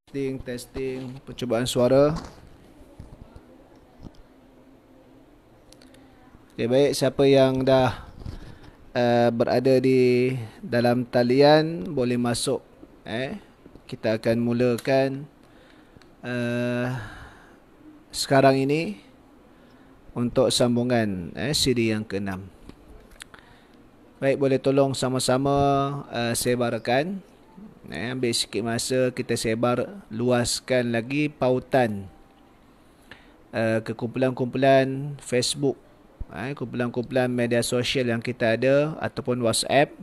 Testing percubaan suara. Okay, baik, siapa yang dah berada di dalam talian boleh masuk. Kita akan mulakan sekarang ini untuk sambungan siri yang ke-6. Baik, boleh tolong sama-sama sebarkan. Ambil sikit masa kita sebar, luaskan lagi pautan ke kumpulan-kumpulan Facebook, kumpulan-kumpulan media sosial yang kita ada, ataupun WhatsApp,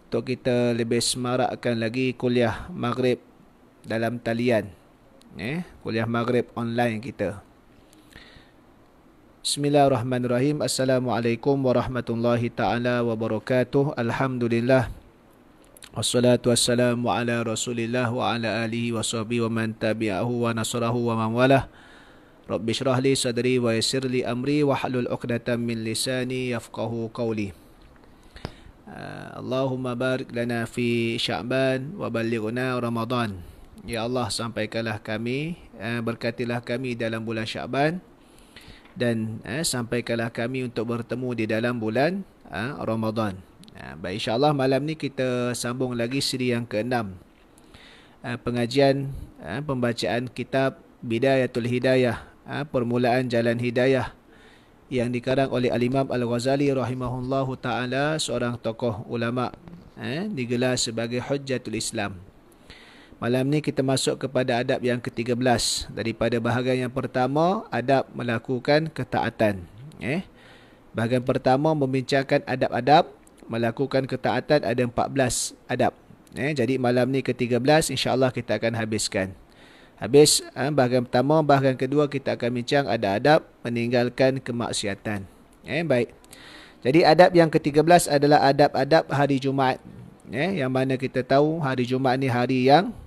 untuk kita lebih semarakkan lagi kuliah Maghrib dalam talian, kuliah Maghrib online kita. Bismillahirrahmanirrahim. Assalamualaikum warahmatullahi ta'ala wabarakatuh. Alhamdulillah, wassalatu wassalamu ala rasulillah wa ala alihi wa sahbihi wa man tabi'ahu wa nasarahu wa man walah. Rabbi syrah li sadri wa yassir li amri wa hlul 'uqdatam min lisani yafqahu qawli. Allahumma barik lana fi Sya'ban wa ballighna Ramadan. Ya Allah, sampaikanlah kami, berkatilah kami dalam bulan Sya'ban, dan sampaikanlah kami untuk bertemu di dalam bulan Ramadan. Baik, insyaAllah malam ni kita sambung lagi siri yang ke-6, pengajian pembacaan kitab Bidayatul Hidayah, permulaan jalan hidayah, yang dikarang oleh Al-Imam Al-Ghazali rahimahullahu ta'ala, seorang tokoh ulama, digelar sebagai Hujjatul Islam. Malam ni kita masuk kepada adab yang ke-13 daripada bahagian yang pertama, adab melakukan ketaatan. Bahagian pertama membincangkan adab-adab melakukan ketaatan, ada 14 adab. Jadi malam ni ke-13 insya-Allah kita akan habiskan. Habis bahagian pertama, bahagian kedua kita akan bincang ada adab meninggalkan kemaksiatan. Baik. Jadi adab yang ke-13 adalah adab-adab hari Jumaat. Yang mana kita tahu hari Jumaat ni hari yang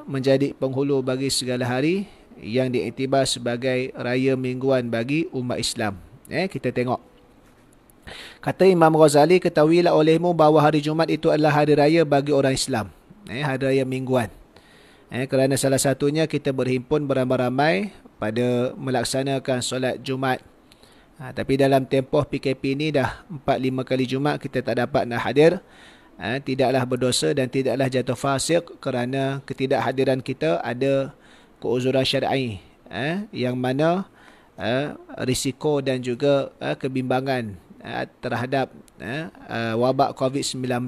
menjadi penghulu bagi segala hari, yang diiktibar sebagai raya mingguan bagi umat Islam. Kita tengok. Kata Imam Ghazali, ketahuilah olehmu bahawa hari Jumaat itu adalah hari raya bagi orang Islam. Hari raya mingguan. Kerana salah satunya kita berhimpun beramai-ramai pada melaksanakan solat Jumaat. Tapi dalam tempoh PKP ni dah 4-5 kali Jumaat kita tak dapat nak hadir. Tidaklah berdosa dan tidaklah jatuh fasik, kerana ketidakhadiran kita ada keuzuran syar'i, yang mana risiko dan juga kebimbangan terhadap wabak COVID-19.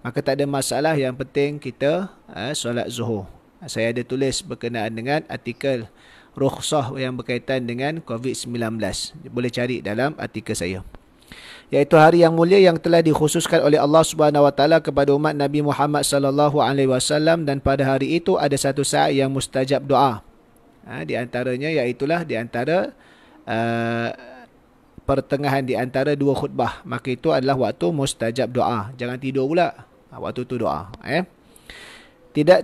Maka tak ada masalah, yang penting kita solat zuhur. Saya ada tulis berkenaan dengan artikel rukhsah yang berkaitan dengan COVID-19. Boleh cari dalam artikel saya. Iaitu hari yang mulia yang telah dikhususkan oleh Allah Subhanahu Wa Taala kepada umat Nabi Muhammad sallallahu alaihi wasallam, dan pada hari itu ada satu saat yang mustajab doa. Di antaranya iaitulah di antara pertengahan di antara dua khutbah, maka itu adalah waktu mustajab doa. Jangan tidur pula waktu tu doa.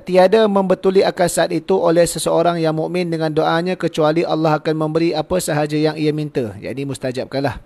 Tiada membetuli akan saat itu oleh seseorang yang mukmin dengan doanya, kecuali Allah akan memberi apa sahaja yang ia minta. Jadi mustajabkanlah.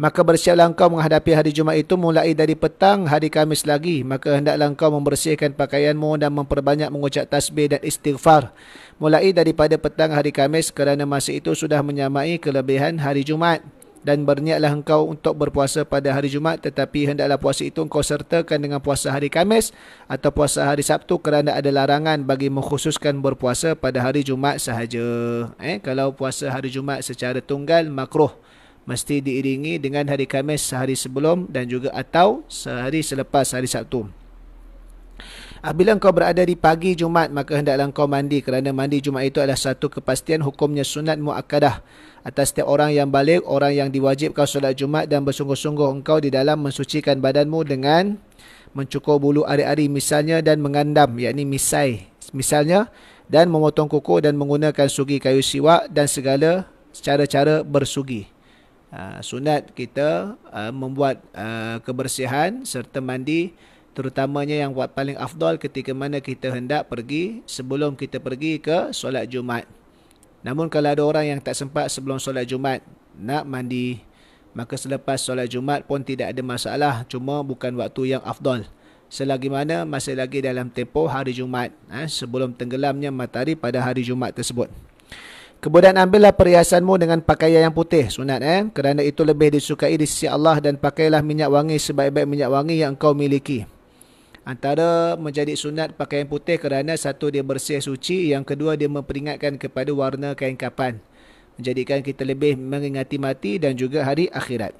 Maka bersiaplah engkau menghadapi hari Jumaat itu mulai dari petang hari Khamis lagi. Maka hendaklah engkau membersihkan pakaianmu dan memperbanyak mengucap tasbih dan istighfar mulai daripada petang hari Khamis, kerana masa itu sudah menyamai kelebihan hari Jumaat. Dan berniatlah engkau untuk berpuasa pada hari Jumaat, tetapi hendaklah puasa itu engkau sertakan dengan puasa hari Khamis atau puasa hari Sabtu, kerana ada larangan bagi mengkhususkan berpuasa pada hari Jumaat sahaja. Kalau puasa hari Jumaat secara tunggal, makruh. Mesti diiringi dengan hari Khamis sehari sebelum dan juga atau sehari selepas hari Sabtu. Apabila engkau berada di pagi Jumaat, maka hendaklah engkau mandi, kerana mandi Jumaat itu adalah satu kepastian hukumnya sunat muakkadah atas setiap orang yang baligh, orang yang diwajibkan solat Jumaat, dan bersungguh-sungguh engkau di dalam mensucikan badanmu dengan mencukur bulu ari-ari misalnya, dan mengandam, yakni misai misalnya, dan memotong kuku, dan menggunakan sugi kayu siwak, dan segala cara-cara bersugi. Sunat kita membuat kebersihan serta mandi, terutamanya yang buat paling afdal ketika mana kita hendak pergi, sebelum kita pergi ke solat Jumaat. Namun kalau ada orang yang tak sempat sebelum solat Jumaat nak mandi, maka selepas solat Jumaat pun tidak ada masalah, cuma bukan waktu yang afdal. selagi mana masih lagi dalam tempoh hari Jumaat, sebelum tenggelamnya matahari pada hari Jumaat tersebut. Kemudian ambillah perhiasanmu dengan pakaian yang putih, sunat, kerana itu lebih disukai di sisi Allah, dan pakailah minyak wangi sebaik-baik minyak wangi yang engkau miliki. Antara menjadi sunat pakaian putih kerana satu, dia bersih suci, yang kedua dia memperingatkan kepada warna kain kafan, menjadikan kita lebih mengingati mati dan juga hari akhirat.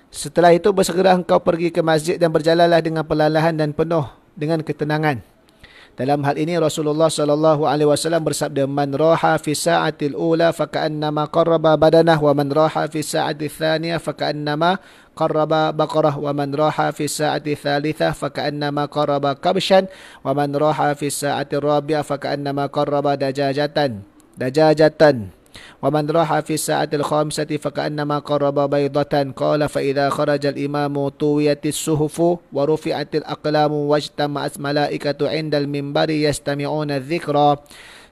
Setelah itu bersegera engkau pergi ke masjid dan berjalanlah dengan perlahan dan penuh dengan ketenangan. Dalam hal ini Rasulullah SAW bersabda, "Man raha fi sa'atil ula faka'annama qarraba badanah, wa man raha fi sa'atil thaniyah faka'annama qarraba baqarah, wa man raha fi sa'atil thalithah faka'annama qarraba kabshan, wa man raha fi sa'atil rabi'ah faka'annama qarraba dajajatan. Wa man raha fi sa'atil khamisati faka'annama qarraba baydatan. Qala fa idza kharaja al-imamu tuwiyatis suhufu wa rufi'atil aqlamu wajtama'at malaikatu 'indal minbari yastami'una adh-dhikra."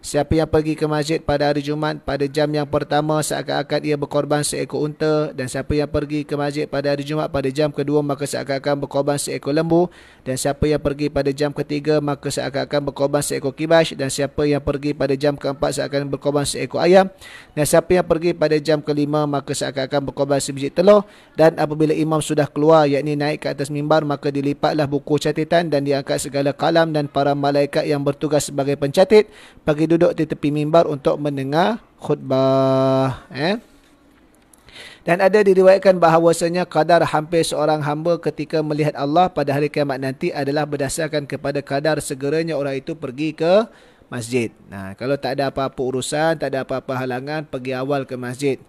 Siapa yang pergi ke masjid pada hari Jumaat pada jam yang pertama seakan-akan ia berkorban seekor unta, dan siapa yang pergi ke masjid pada hari Jumaat pada jam kedua maka seakan-akan berkorban seekor lembu, dan siapa yang pergi pada jam ketiga maka seakan-akan berkorban seekor kibas, dan siapa yang pergi pada jam keempat seakan berkorban seekor ayam, dan siapa yang pergi pada jam kelima maka seakan-akan berkorban sebiji telur. Dan apabila imam sudah keluar, yakni naik ke atas mimbar, maka dilipatlah buku catatan dan diangkat segala kalam dan para malaikat yang bertugas sebagai pencatat bagi duduk di tepi mimbar untuk mendengar khutbah. Dan ada diriwayatkan bahawasanya kadar hampir seorang hamba ketika melihat Allah pada hari kiamat nanti adalah berdasarkan kepada kadar segeranya orang itu pergi ke masjid. Kalau tak ada apa-apa urusan, tak ada apa-apa halangan, pergi awal ke masjid,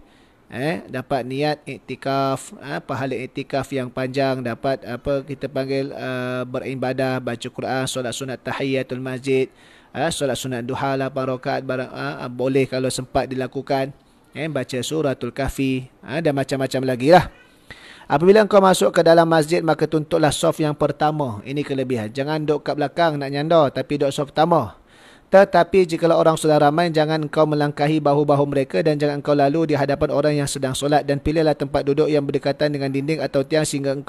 dapat niat iktikaf, pahala iktikaf yang panjang, dapat apa kita panggil beribadah, baca Quran, solat sunat tahiyatul masjid, solat sunat duha 8 rakaat boleh kalau sempat dilakukan, baca suratul kahfi, dan macam-macam lagi lah. Apabila engkau masuk ke dalam masjid, maka tuntutlah saf yang pertama. Ini kelebihan, jangan duduk kat belakang nak nyandar, tapi duduk saf pertama. Tetapi jikalau orang sudah ramai, jangan engkau melangkahi bahu-bahu mereka, dan jangan engkau lalu di hadapan orang yang sedang solat, dan pilihlah tempat duduk yang berdekatan dengan dinding atau tiang sehingga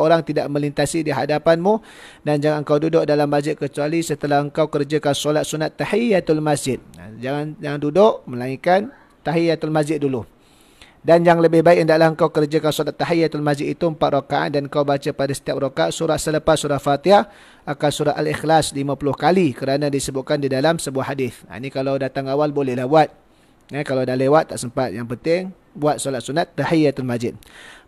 orang tidak melintasi di hadapanmu, dan jangan engkau duduk dalam masjid kecuali setelah engkau kerjakan solat sunat tahiyatul masjid. Jangan duduk melainkan tahiyatul masjid dulu. Dan yang lebih baik hendaklah engkau kerjakan solat tahiyatul masjid itu 4 rakaat, dan kau baca pada setiap rakaat surah selepas surah Fatihah akan surah Al-Ikhlas 50 kali, kerana disebutkan di dalam sebuah hadis. Ini kalau datang awal bolehlah buat. Kalau dah lewat tak sempat, yang penting buat solat sunat tahiyatul masjid.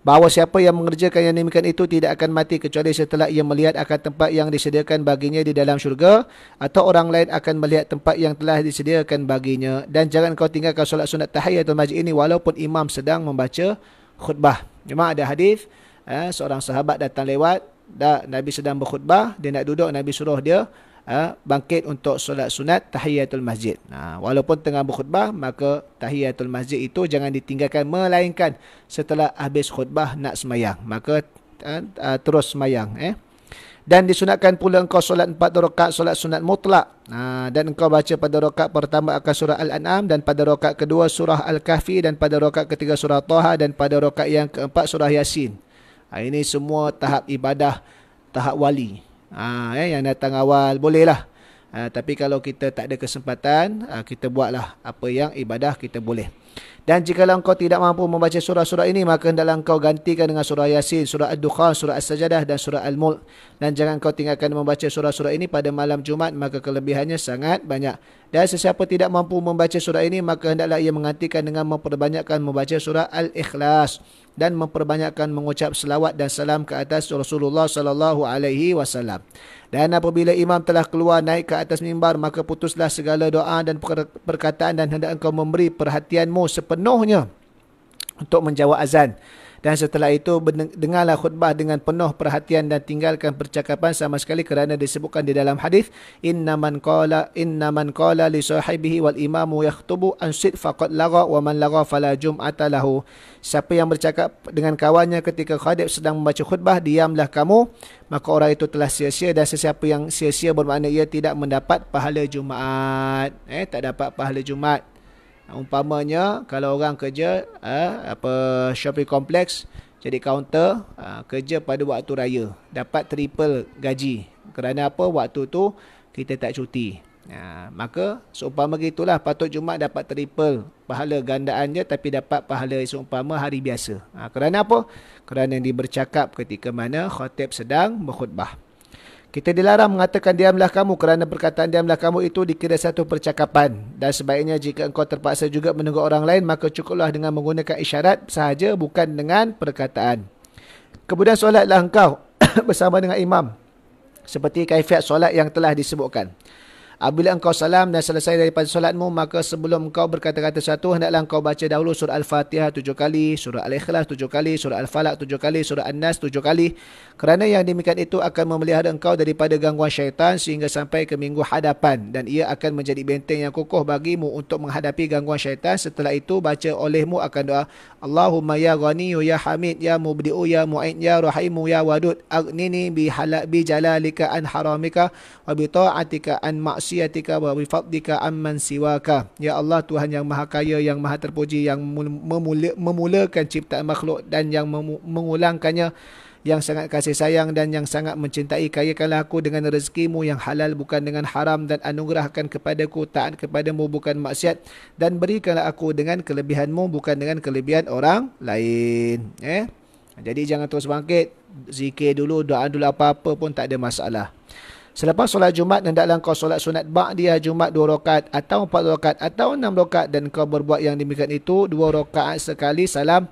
Bahawa siapa yang mengerjakan yang demikian itu tidak akan mati kecuali setelah ia melihat akan tempat yang disediakan baginya di dalam syurga, atau orang lain akan melihat tempat yang telah disediakan baginya. Dan jangan kau tinggalkan solat sunat tahiyatul masjid ini walaupun imam sedang membaca khutbah. Memang ada hadis, seorang sahabat datang lewat, Nabi sedang berkhutbah, dia nak duduk, Nabi suruh dia bangkit untuk solat sunat tahiyatul masjid. Walaupun tengah berkhutbah, maka tahiyatul masjid itu jangan ditinggalkan, melainkan setelah habis khutbah nak semayang, maka terus semayang. Dan disunatkan pula engkau solat 4 rakaat solat sunat mutlak, dan engkau baca pada rakaat pertama akan surah Al-An'am, dan pada rakaat kedua surah Al-Kahfi, dan pada rakaat ketiga surah Taha, dan pada rakaat yang keempat surah Yasin. Ini semua tahap ibadah, tahap wali. Yang datang awal bolehlah. Tapi kalau kita tak ada kesempatan, kita buatlah apa yang ibadah kita boleh. Dan jika engkau tidak mampu membaca surah-surah ini, maka hendaklah engkau gantikan dengan surah Yasin, surah Ad-Dukhan, surah As-Sajadah dan surah Al-Mulk. Dan jangan engkau tinggalkan membaca surah-surah ini pada malam Jumaat, maka kelebihannya sangat banyak. Dan sesiapa tidak mampu membaca surah ini, maka hendaklah ia menggantikan dengan memperbanyakkan membaca surah Al-Ikhlas dan memperbanyakkan mengucap selawat dan salam ke atas Rasulullah sallallahu alaihi wasallam. Dan apabila imam telah keluar naik ke atas mimbar, maka putuslah segala doa dan perkataan, dan hendak engkau memberi perhatianmu sepenuhnya untuk menjawab azan. Dan setelah itu dengarlah khutbah dengan penuh perhatian dan tinggalkan percakapan sama sekali, kerana disebutkan di dalam hadis, innaman qala li sahibihi wal imamu yakhtubu ansid faqad lagha wa man lagha fala jum'ata lahu. Siapa yang bercakap dengan kawannya ketika khatib sedang membaca khutbah, diamlah kamu, maka orang itu telah sia-sia. Dan sesiapa yang sia-sia bermakna ia tidak mendapat pahala Jumaat. Tak dapat pahala Jumaat. Umpamanya kalau orang kerja shopping kompleks, jadi kaunter kerja pada waktu raya, dapat triple gaji. Kerana apa? Waktu tu kita tak cuti. Maka seumpama gitulah, patut Jumaat dapat triple pahala gandaan je, tapi dapat pahala seumpama hari biasa. Kerana apa? Kerana dia bercakap ketika mana khatib sedang berkhutbah. Kita dilarang mengatakan diamlah kamu, kerana perkataan diamlah kamu itu dikira satu percakapan. Dan sebaiknya jika engkau terpaksa juga menunggu orang lain, maka cukuplah dengan menggunakan isyarat sahaja, bukan dengan perkataan. Kemudian solatlah engkau bersama dengan imam, seperti kaifiat solat yang telah disebutkan. Apabila engkau salam dan selesai daripada solatmu, maka sebelum engkau berkata-kata satu, hendaklah engkau baca dahulu surah Al-Fatihah 7 kali, surah Al-Ikhlas 7 kali, surah Al-Falaq 7 kali, surah An-Nas 7 kali. Kerana yang demikian itu akan memelihara engkau daripada gangguan syaitan sehingga sampai ke minggu hadapan. Dan ia akan menjadi benteng yang kokoh bagimu untuk menghadapi gangguan syaitan. Setelah itu, baca olehmu akan doa, Allahumma ya Ghaniyu ya Hamid ya Mubdi'u ya Mu'in ya Rahimu ya Wadud, aghnini bi jalalika an haramika wa bi ta'atika an maksiatika wa bi fadlika amman siwaka. Ya Allah, Tuhan yang maha kaya, yang maha terpuji, yang memulakan ciptaan makhluk dan yang mengulangkannya, yang sangat kasih sayang dan yang sangat mencintai. Kayakanlah aku dengan rezekimu yang halal, bukan dengan haram, dan anugerahkan kepadaku taat kepadamu, bukan maksiat, dan berikanlah aku dengan kelebihanmu, bukan dengan kelebihan orang lain. Jadi jangan terus bangkit, zikir dulu, doa dulu, apa-apa pun tak ada masalah. Selepas solat Jumaat, hendaklah kau solat sunat ba'diyah Jumaat 2 rakaat atau 4 rakaat atau 6 rakaat, dan kau berbuat yang demikian itu 2 rakaat sekali salam.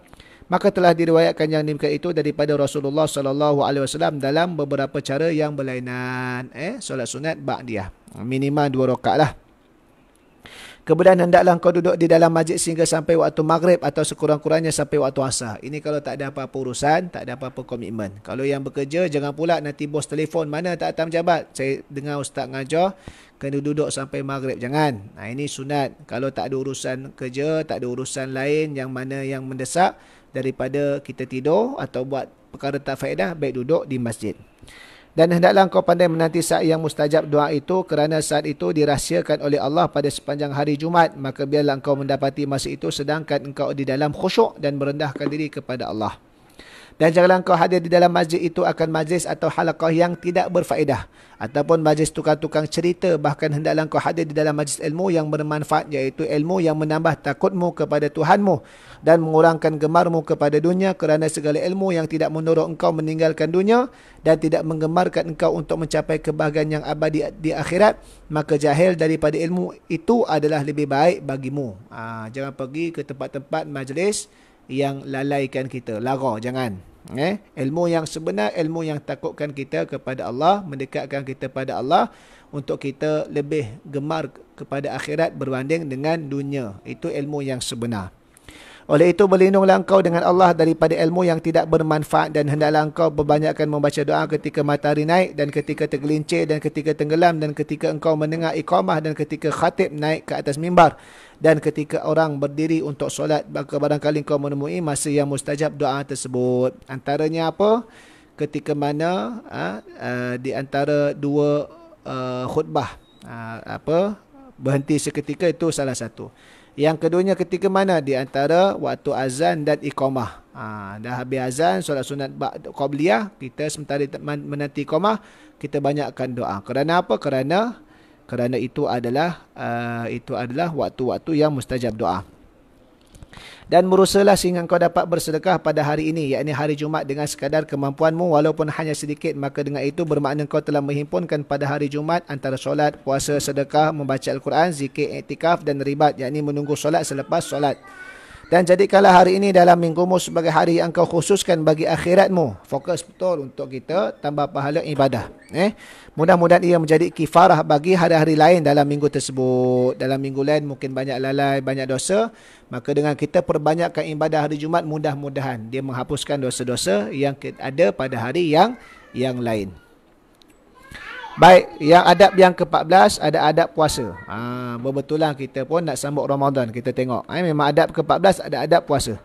Maka telah diriwayatkan yang demikian itu daripada Rasulullah SAW dalam beberapa cara yang berlainan. Solat sunat ba'diyah, minimal 2 rakaat lah. Kemudian hendaklah kau duduk di dalam masjid sehingga sampai waktu maghrib atau sekurang-kurangnya sampai waktu asar. Ini kalau tak ada apa-apa urusan, tak ada apa-apa komitmen. Kalau yang bekerja, jangan pula nanti bos telefon, mana tak datang jabat, saya dengar ustaz ngajar, kena duduk sampai maghrib. Jangan. Ini sunat. Kalau tak ada urusan kerja, tak ada urusan lain yang mana yang mendesak daripada kita tidur atau buat perkara tak faedah, baik duduk di masjid. Dan hendaklah engkau pandai menanti saat yang mustajab doa itu, kerana saat itu dirahsiakan oleh Allah pada sepanjang hari Jumaat. Maka biarlah engkau mendapati masa itu sedangkan engkau di dalam khusyuk dan merendahkan diri kepada Allah. Dan janganlah engkau hadir di dalam masjid itu akan majlis atau halaqah yang tidak berfaedah, ataupun majlis tukang-tukang cerita. Bahkan hendaklah engkau hadir di dalam majlis ilmu yang bermanfaat, iaitu ilmu yang menambah takutmu kepada Tuhanmu dan mengurangkan gemarmu kepada dunia. Kerana segala ilmu yang tidak mendorong engkau meninggalkan dunia dan tidak menggemarkan engkau untuk mencapai kebahagiaan yang abadi di akhirat, maka jahil daripada ilmu itu adalah lebih baik bagimu. Jangan pergi ke tempat-tempat majlis yang lalaikan kita, lara, jangan. Ilmu yang sebenar, ilmu yang takutkan kita kepada Allah, mendekatkan kita pada Allah, untuk kita lebih gemar kepada akhirat berbanding dengan dunia. Itu ilmu yang sebenar. Oleh itu, berlindunglah engkau dengan Allah daripada ilmu yang tidak bermanfaat, dan hendaklah engkau berbanyakkan membaca doa ketika matahari naik, dan ketika tergelincir, dan ketika tenggelam, dan ketika engkau mendengar iqamah, dan ketika khatib naik ke atas mimbar, dan ketika orang berdiri untuk solat. Maka barangkali engkau menemui masa yang mustajab doa tersebut. Antaranya apa? Ketika mana di antara dua khutbah, berhenti seketika, itu salah satu. Yang keduanya ketika mana? Di antara waktu azan dan iqamah. Dah habis azan, solat sunat qabliyah, kita sementara menanti iqamah, kita banyakkan doa. Kerana apa? Kerana itu adalah waktu-waktu yang mustajab doa. Dan berusahalah sehingga kau dapat bersedekah pada hari ini, yakni hari Jumaat, dengan sekadar kemampuanmu, walaupun hanya sedikit. Maka dengan itu bermakna kau telah menghimpunkan pada hari Jumaat antara solat, puasa, sedekah, membaca Al-Quran, zikir, iktikaf dan ribat, yakni menunggu solat selepas solat. Dan jadikanlah hari ini dalam minggumu sebagai hari yang kau khususkan bagi akhiratmu. Fokus betul untuk kita tambah pahala ibadah. Mudah-mudahan ia menjadi kifarah bagi hari-hari lain dalam minggu tersebut. Dalam minggu lain mungkin banyak lalai, banyak dosa. Maka dengan kita perbanyakkan ibadah hari Jumaat, mudah-mudahan dia menghapuskan dosa-dosa yang ada pada hari yang lain. Baik, yang adab yang ke-14, ada adab puasa. Berbetulan kita pun nak sambut Ramadan, kita tengok. Memang adab ke-14 ada adab puasa.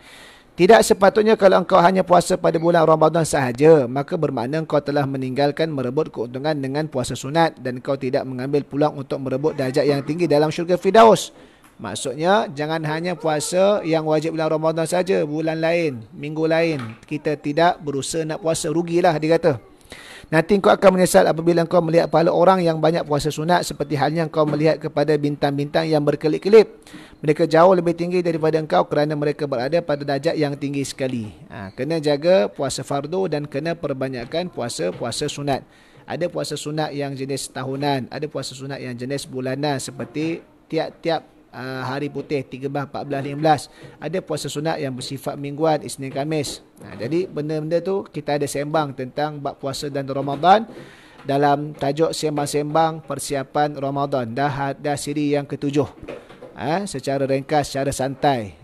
Tidak sepatutnya kalau engkau hanya puasa pada bulan Ramadan sahaja, maka bermakna engkau telah meninggalkan merebut keuntungan dengan puasa sunat, dan engkau tidak mengambil peluang untuk merebut darjat yang tinggi dalam syurga Firdaus. Maksudnya jangan hanya puasa yang wajib bulan Ramadan saja, bulan lain, minggu lain kita tidak berusaha nak puasa, rugilah dia kata. Nanti kau akan menyesal apabila kau melihat pahala orang yang banyak puasa sunat seperti halnya kau melihat kepada bintang-bintang yang berkelip-kelip. Mereka jauh lebih tinggi daripada engkau kerana mereka berada pada darjat yang tinggi sekali. Kena jaga puasa fardu dan kena perbanyakkan puasa sunat. Ada puasa sunat yang jenis tahunan, ada puasa sunat yang jenis bulanan seperti tiap-tiap hari putih 13, 14, 15. Ada puasa sunat yang bersifat mingguan, Isnin, Khamis. Jadi benda-benda tu kita ada sembang tentang bab puasa dan Ramadan dalam tajuk sembang-sembang persiapan Ramadan. Dah siri yang ketujuh. Secara ringkas, secara santai.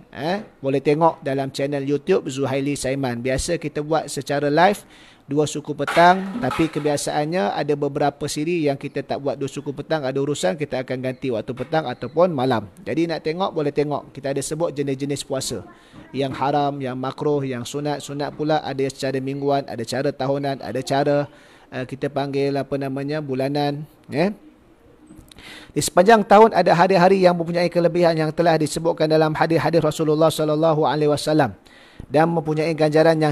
Boleh tengok dalam channel YouTube Zuhaili Saiman. Biasa kita buat secara live 2 suku petang, tapi kebiasaannya ada beberapa siri yang kita tak buat 2 suku petang, ada urusan kita akan ganti waktu petang ataupun malam. Jadi nak tengok boleh tengok. Kita ada sebut jenis-jenis puasa. Yang haram, yang makruh, yang sunat. Sunat pula ada secara mingguan, ada cara tahunan, ada cara kita panggil bulanan, Di sepanjang tahun ada hari-hari yang mempunyai kelebihan yang telah disebutkan dalam hadis-hadis Rasulullah SAW dan mempunyai ganjaran yang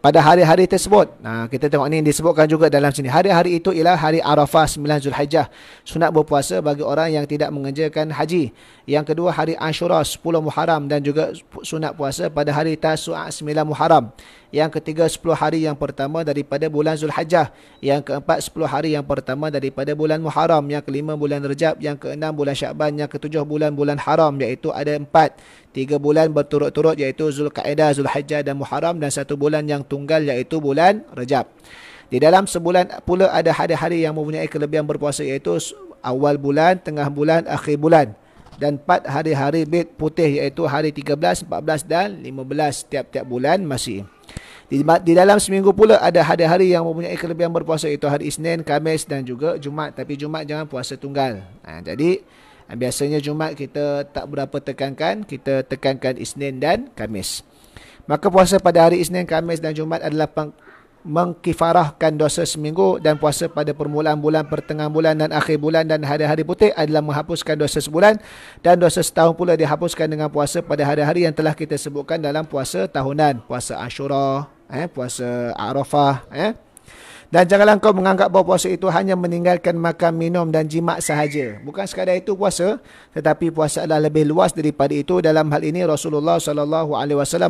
pada hari-hari tersebut. Kita tengok ni disebutkan juga dalam sini. Hari-hari itu ialah hari Arafah 9 Zulhijjah. Sunat berpuasa bagi orang yang tidak mengerjakan haji. Yang kedua hari Ashura 10 Muharram dan juga sunat puasa pada hari Tasu'a 9 Muharram. Yang ketiga 10 hari yang pertama daripada bulan Zulhijjah. Yang keempat 10 hari yang pertama daripada bulan Muharram. Yang kelima bulan Rejab. Yang keenam bulan Syakban. Yang ketujuh bulan haram, iaitu ada 3 bulan berturut-turut iaitu Zulkaidah, Zulhijjah dan Muharram, dan 1 bulan yang tunggal iaitu bulan Rejab. Di dalam sebulan pula ada hari-hari yang mempunyai kelebihan berpuasa iaitu awal bulan, tengah bulan, akhir bulan, dan 4 hari-hari bid putih iaitu hari 13, 14 dan 15 tiap-tiap bulan masih. Di dalam seminggu pula ada hari-hari yang mempunyai kelebihan berpuasa iaitu hari Isnin, Khamis dan juga Jumaat, tapi Jumaat jangan puasa tunggal. Jadi biasanya Jumaat kita tak berapa tekankan, kita tekankan Isnin dan Khamis. Maka puasa pada hari Isnin, Khamis dan Jumaat adalah mengkifarahkan dosa seminggu, dan puasa pada permulaan bulan, pertengahan bulan dan akhir bulan dan hari-hari putih adalah menghapuskan dosa sebulan, dan dosa setahun pula dihapuskan dengan puasa pada hari-hari yang telah kita sebutkan dalam puasa tahunan, puasa Ashura, puasa Arafah, Dan janganlah kau menganggap bahawa puasa itu hanya meninggalkan makan, minum dan jimat sahaja. Bukan sekadar itu puasa, tetapi puasa adalah lebih luas daripada itu. Dalam hal ini Rasulullah SAW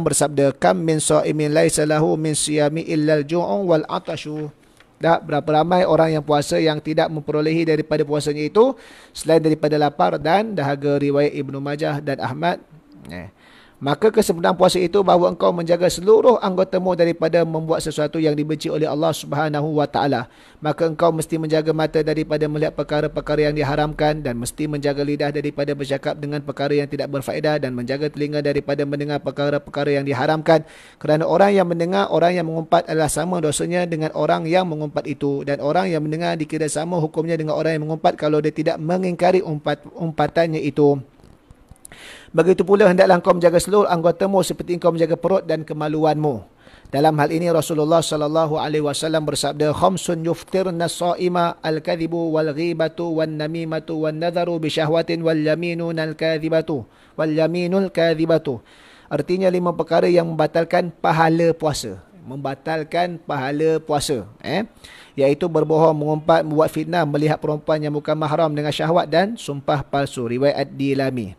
bersabda, "Kam min sha'imin laisa lahu min siyami illa al-ju'u wal 'atashu." Berapa ramai orang yang puasa yang tidak memperolehi daripada puasanya itu selain daripada lapar dan dahaga. Riwayat Ibnu Majah dan Ahmad. Maka kesempurnaan puasa itu bahawa engkau menjaga seluruh anggotamu daripada membuat sesuatu yang dibenci oleh Allah Subhanahu wa taala. Maka engkau mesti menjaga mata daripada melihat perkara-perkara yang diharamkan, dan mesti menjaga lidah daripada bercakap dengan perkara yang tidak berfaedah, dan menjaga telinga daripada mendengar perkara-perkara yang diharamkan. Kerana orang yang mendengar, orang yang mengumpat adalah sama dosanya dengan orang yang mengumpat itu, dan orang yang mendengar dikira sama hukumnya dengan orang yang mengumpat kalau dia tidak mengingkari umpatannya itu. Begitu pula hendaklah engkau menjaga seluruh anggotamu seperti engkau menjaga perut dan kemaluanmu. Dalam hal ini Rasulullah SAW bersabda, "Khamsun yuftirna as-sha'ima al-kadhibu wal ghibatu wan namimatu wan nadharu bi syahwatin wal yaminul kadhibatu wal yaminul kadhibatu." Artinya 5 perkara yang membatalkan pahala puasa. Membatalkan pahala puasa, iaitu berbohong, mengumpat, membuat fitnah, melihat perempuan yang bukan mahram dengan syahwat, dan sumpah palsu. Riwayat Ad-Dilami.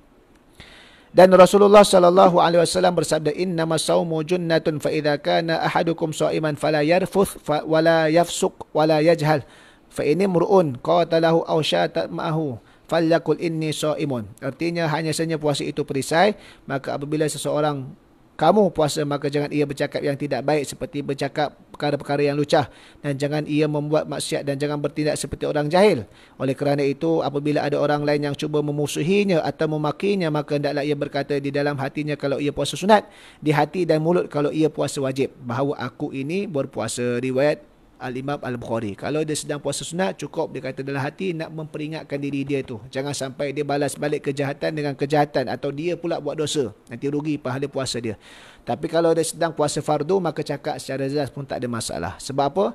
Dan Rasulullah SAW bersabda, "Innamas saumu junnatun fa idza kana ahadukum sha'iman fala yarfuth wala yafsuq wala yajhal fa in imru'un qatalahu aw syata ma'ahu falyakul inni sha'imun." Artinya hanya saja puasa itu perisai, maka apabila seseorang kamu puasa, maka jangan ia bercakap yang tidak baik seperti bercakap perkara-perkara yang lucah, dan jangan ia membuat maksiat, dan jangan bertindak seperti orang jahil. Oleh kerana itu, apabila ada orang lain yang cuba memusuhinya atau memakinya, maka hendaklah ia berkata di dalam hatinya kalau ia puasa sunat, di hati dan mulut kalau ia puasa wajib, bahawa aku ini berpuasa. Riwayat Al-Imam Al-Bukhari. Kalau dia sedang puasa sunat, cukup dia kata dalam hati nak memperingatkan diri dia tu. Jangan sampai dia balas balik kejahatan dengan kejahatan, atau dia pula buat dosa. Nanti rugi pahala puasa dia. Tapi kalau dia sedang puasa fardu, maka cakap secara jelas pun tak ada masalah. Sebab apa?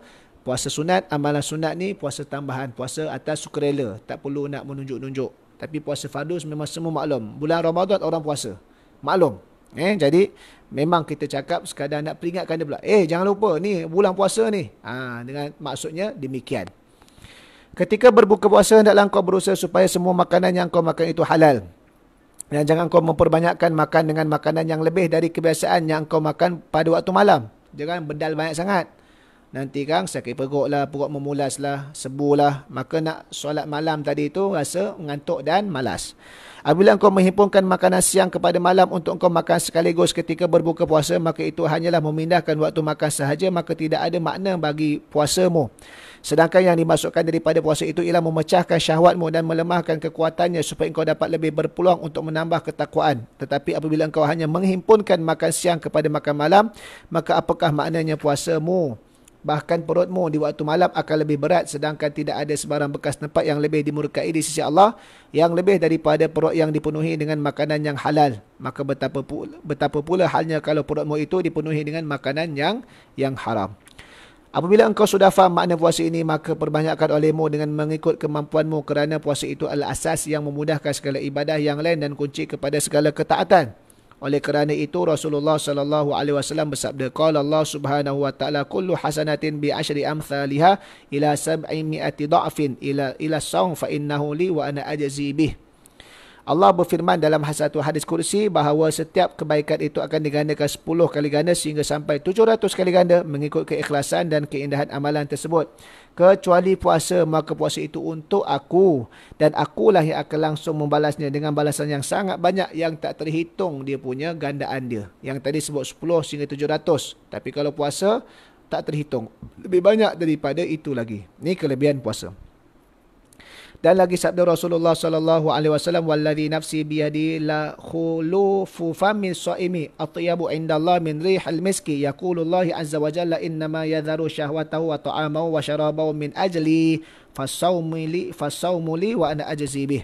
Puasa sunat, amalan sunat ni puasa tambahan, puasa atas sukarela. Tak perlu nak menunjuk-nunjuk. Tapi puasa fardu memang semua maklum. Bulan Ramadan orang puasa. Maklum. Jadi memang kita cakap sekadar nak peringatkan dia pula. Jangan lupa ni bulan puasa ni. Dengan maksudnya demikian. Ketika berbuka puasa hendaklah kau berusaha supaya semua makanan yang kau makan itu halal. Dan jangan kau memperbanyakkan makan dengan makanan yang lebih dari kebiasaan yang kau makan pada waktu malam. Jangan bedal banyak sangat. Nanti kan sakit perut lah, perut memulas lah, sebu lah. Maka nak solat malam tadi itu rasa mengantuk dan malas. Apabila engkau menghimpunkan makanan siang kepada malam untuk engkau makan sekaligus ketika berbuka puasa, maka itu hanyalah memindahkan waktu makan sahaja, maka tidak ada makna bagi puasamu. Sedangkan yang dimasukkan daripada puasa itu ialah memecahkan syahwatmu dan melemahkan kekuatannya supaya engkau dapat lebih berpeluang untuk menambah ketakwaan. Tetapi apabila engkau hanya menghimpunkan makan siang kepada makan malam, maka apakah maknanya puasamu? Bahkan perutmu di waktu malam akan lebih berat, sedangkan tidak ada sebarang bekas tempat yang lebih dimurkai di sisi Allah yang lebih daripada perut yang dipenuhi dengan makanan yang halal. Maka betapa pula halnya kalau perutmu itu dipenuhi dengan makanan yang haram. Apabila engkau sudah faham makna puasa ini, maka perbanyakkan olehmu dengan mengikut kemampuanmu, kerana puasa itu adalah asas yang memudahkan segala ibadah yang lain dan kunci kepada segala ketaatan. Oleh kerana itu Rasulullah sallallahu alaihi wasallam bersabda, qala Allah Subhanahu wa taala, kullu hasanatin bi asyri amsalha ila 700 dha'fin ila saum fa innahu li wa ana ajzi bih. Allah berfirman dalam satu hadis kursi bahawa setiap kebaikan itu akan digandakan 10 kali ganda sehingga sampai 700 kali ganda mengikut keikhlasan dan keindahan amalan tersebut. Kecuali puasa, maka puasa itu untuk aku dan akulah yang akan langsung membalasnya dengan balasan yang sangat banyak yang tak terhitung dia punya gandaan dia. Yang tadi sebut 10 sehingga 700. Tapi kalau puasa tak terhitung. Lebih banyak daripada itu lagi. Ini kelebihan puasa. Dan lagi sabda Rasulullah sallallahu alaihi wasallam, wallazi nafsi biyadi la khulufu fami shaimi atyabu indallah min rihil miski, yaqulullah azza wa jalla innama yadharu syahwatahu wa ta'amahu wa syarabahu min ajli fasawmu li wa ana ajzi bih.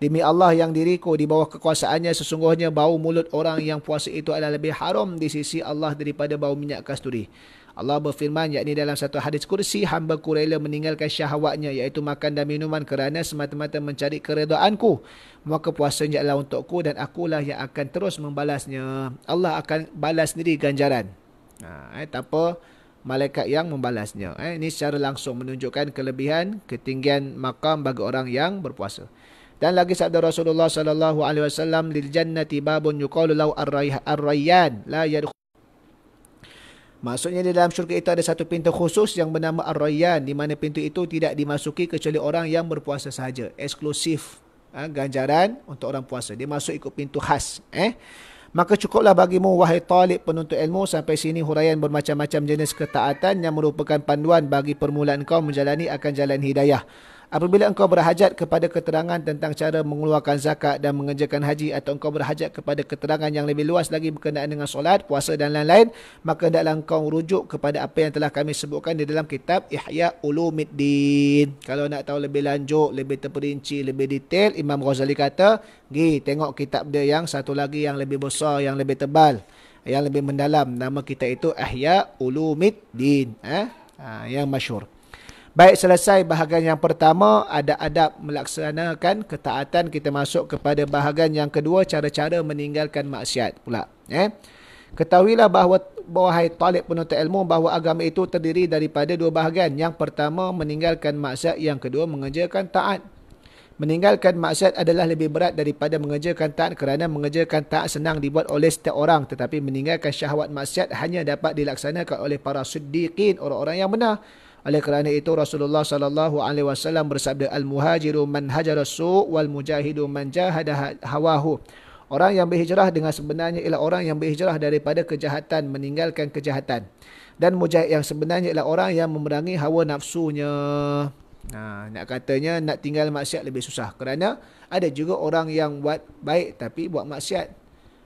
Demi Allah yang diriku di bawah kekuasaannya, sesungguhnya bau mulut orang yang puasa itu adalah lebih haram di sisi Allah daripada bau minyak kasturi. Allah berfirman, yakni dalam satu hadis kursi, hamba-Ku rela meninggalkan syahwatnya iaitu makan dan minuman kerana semata-mata mencari keredaanku. Maka puasanya adalah untukku dan akulah yang akan terus membalasnya. Allah akan balas sendiri ganjaran. Tanpa malaikat yang membalasnya. Ini secara langsung menunjukkan kelebihan, ketinggian makam bagi orang yang berpuasa. Dan lagi sabda Rasulullah sallallahu alaihi wasallam, lil jannati babun yuqalu lahu ar-rayyan la yadkhul. Maksudnya di dalam syurga itu ada satu pintu khusus yang bernama Ar-Rayyan, di mana pintu itu tidak dimasuki kecuali orang yang berpuasa sahaja. Eksklusif ganjaran untuk orang puasa. Dia masuk ikut pintu khas. Maka cukuplah bagimu, wahai talib penuntut ilmu, sampai sini huraian bermacam-macam jenis ketaatan yang merupakan panduan bagi permulaan kau menjalani akan jalan hidayah. Apabila engkau berhajat kepada keterangan tentang cara mengeluarkan zakat dan mengerjakan haji, atau engkau berhajat kepada keterangan yang lebih luas lagi berkenaan dengan solat, puasa dan lain-lain, maka hendaklah engkau rujuk kepada apa yang telah kami sebutkan di dalam kitab Ihya Ulumuddin. Kalau nak tahu lebih lanjut, lebih terperinci, lebih detail, Imam Ghazali kata, pergi tengok kitab dia yang satu lagi yang lebih besar, yang lebih tebal, yang lebih mendalam. Nama kita itu Ihya Ulumuddin, yang masyhur. Baik, selesai bahagian yang pertama, ada adab melaksanakan ketaatan. Kita masuk kepada bahagian yang kedua, cara-cara meninggalkan maksiat pula. Ketahuilah bahawa wahai talib penuntut ilmu, bahawa agama itu terdiri daripada dua bahagian. Yang pertama meninggalkan maksiat, yang kedua mengerjakan taat. Meninggalkan maksiat adalah lebih berat daripada mengerjakan taat, kerana mengerjakan taat senang dibuat oleh setiap orang, tetapi meninggalkan syahwat maksiat hanya dapat dilaksanakan oleh para siddiqin, orang-orang yang benar. Oleh kerana itu Rasulullah sallallahu alaihi wasallam bersabda, al-muhajiru man hajara su' wal mujahidu man jahada hawahu. Orang yang berhijrah dengan sebenarnya ialah orang yang berhijrah daripada kejahatan, meninggalkan kejahatan. Dan mujahid yang sebenarnya ialah orang yang memerangi hawa nafsunya. Nak katanya nak tinggal maksiat lebih susah, kerana ada juga orang yang buat baik tapi buat maksiat.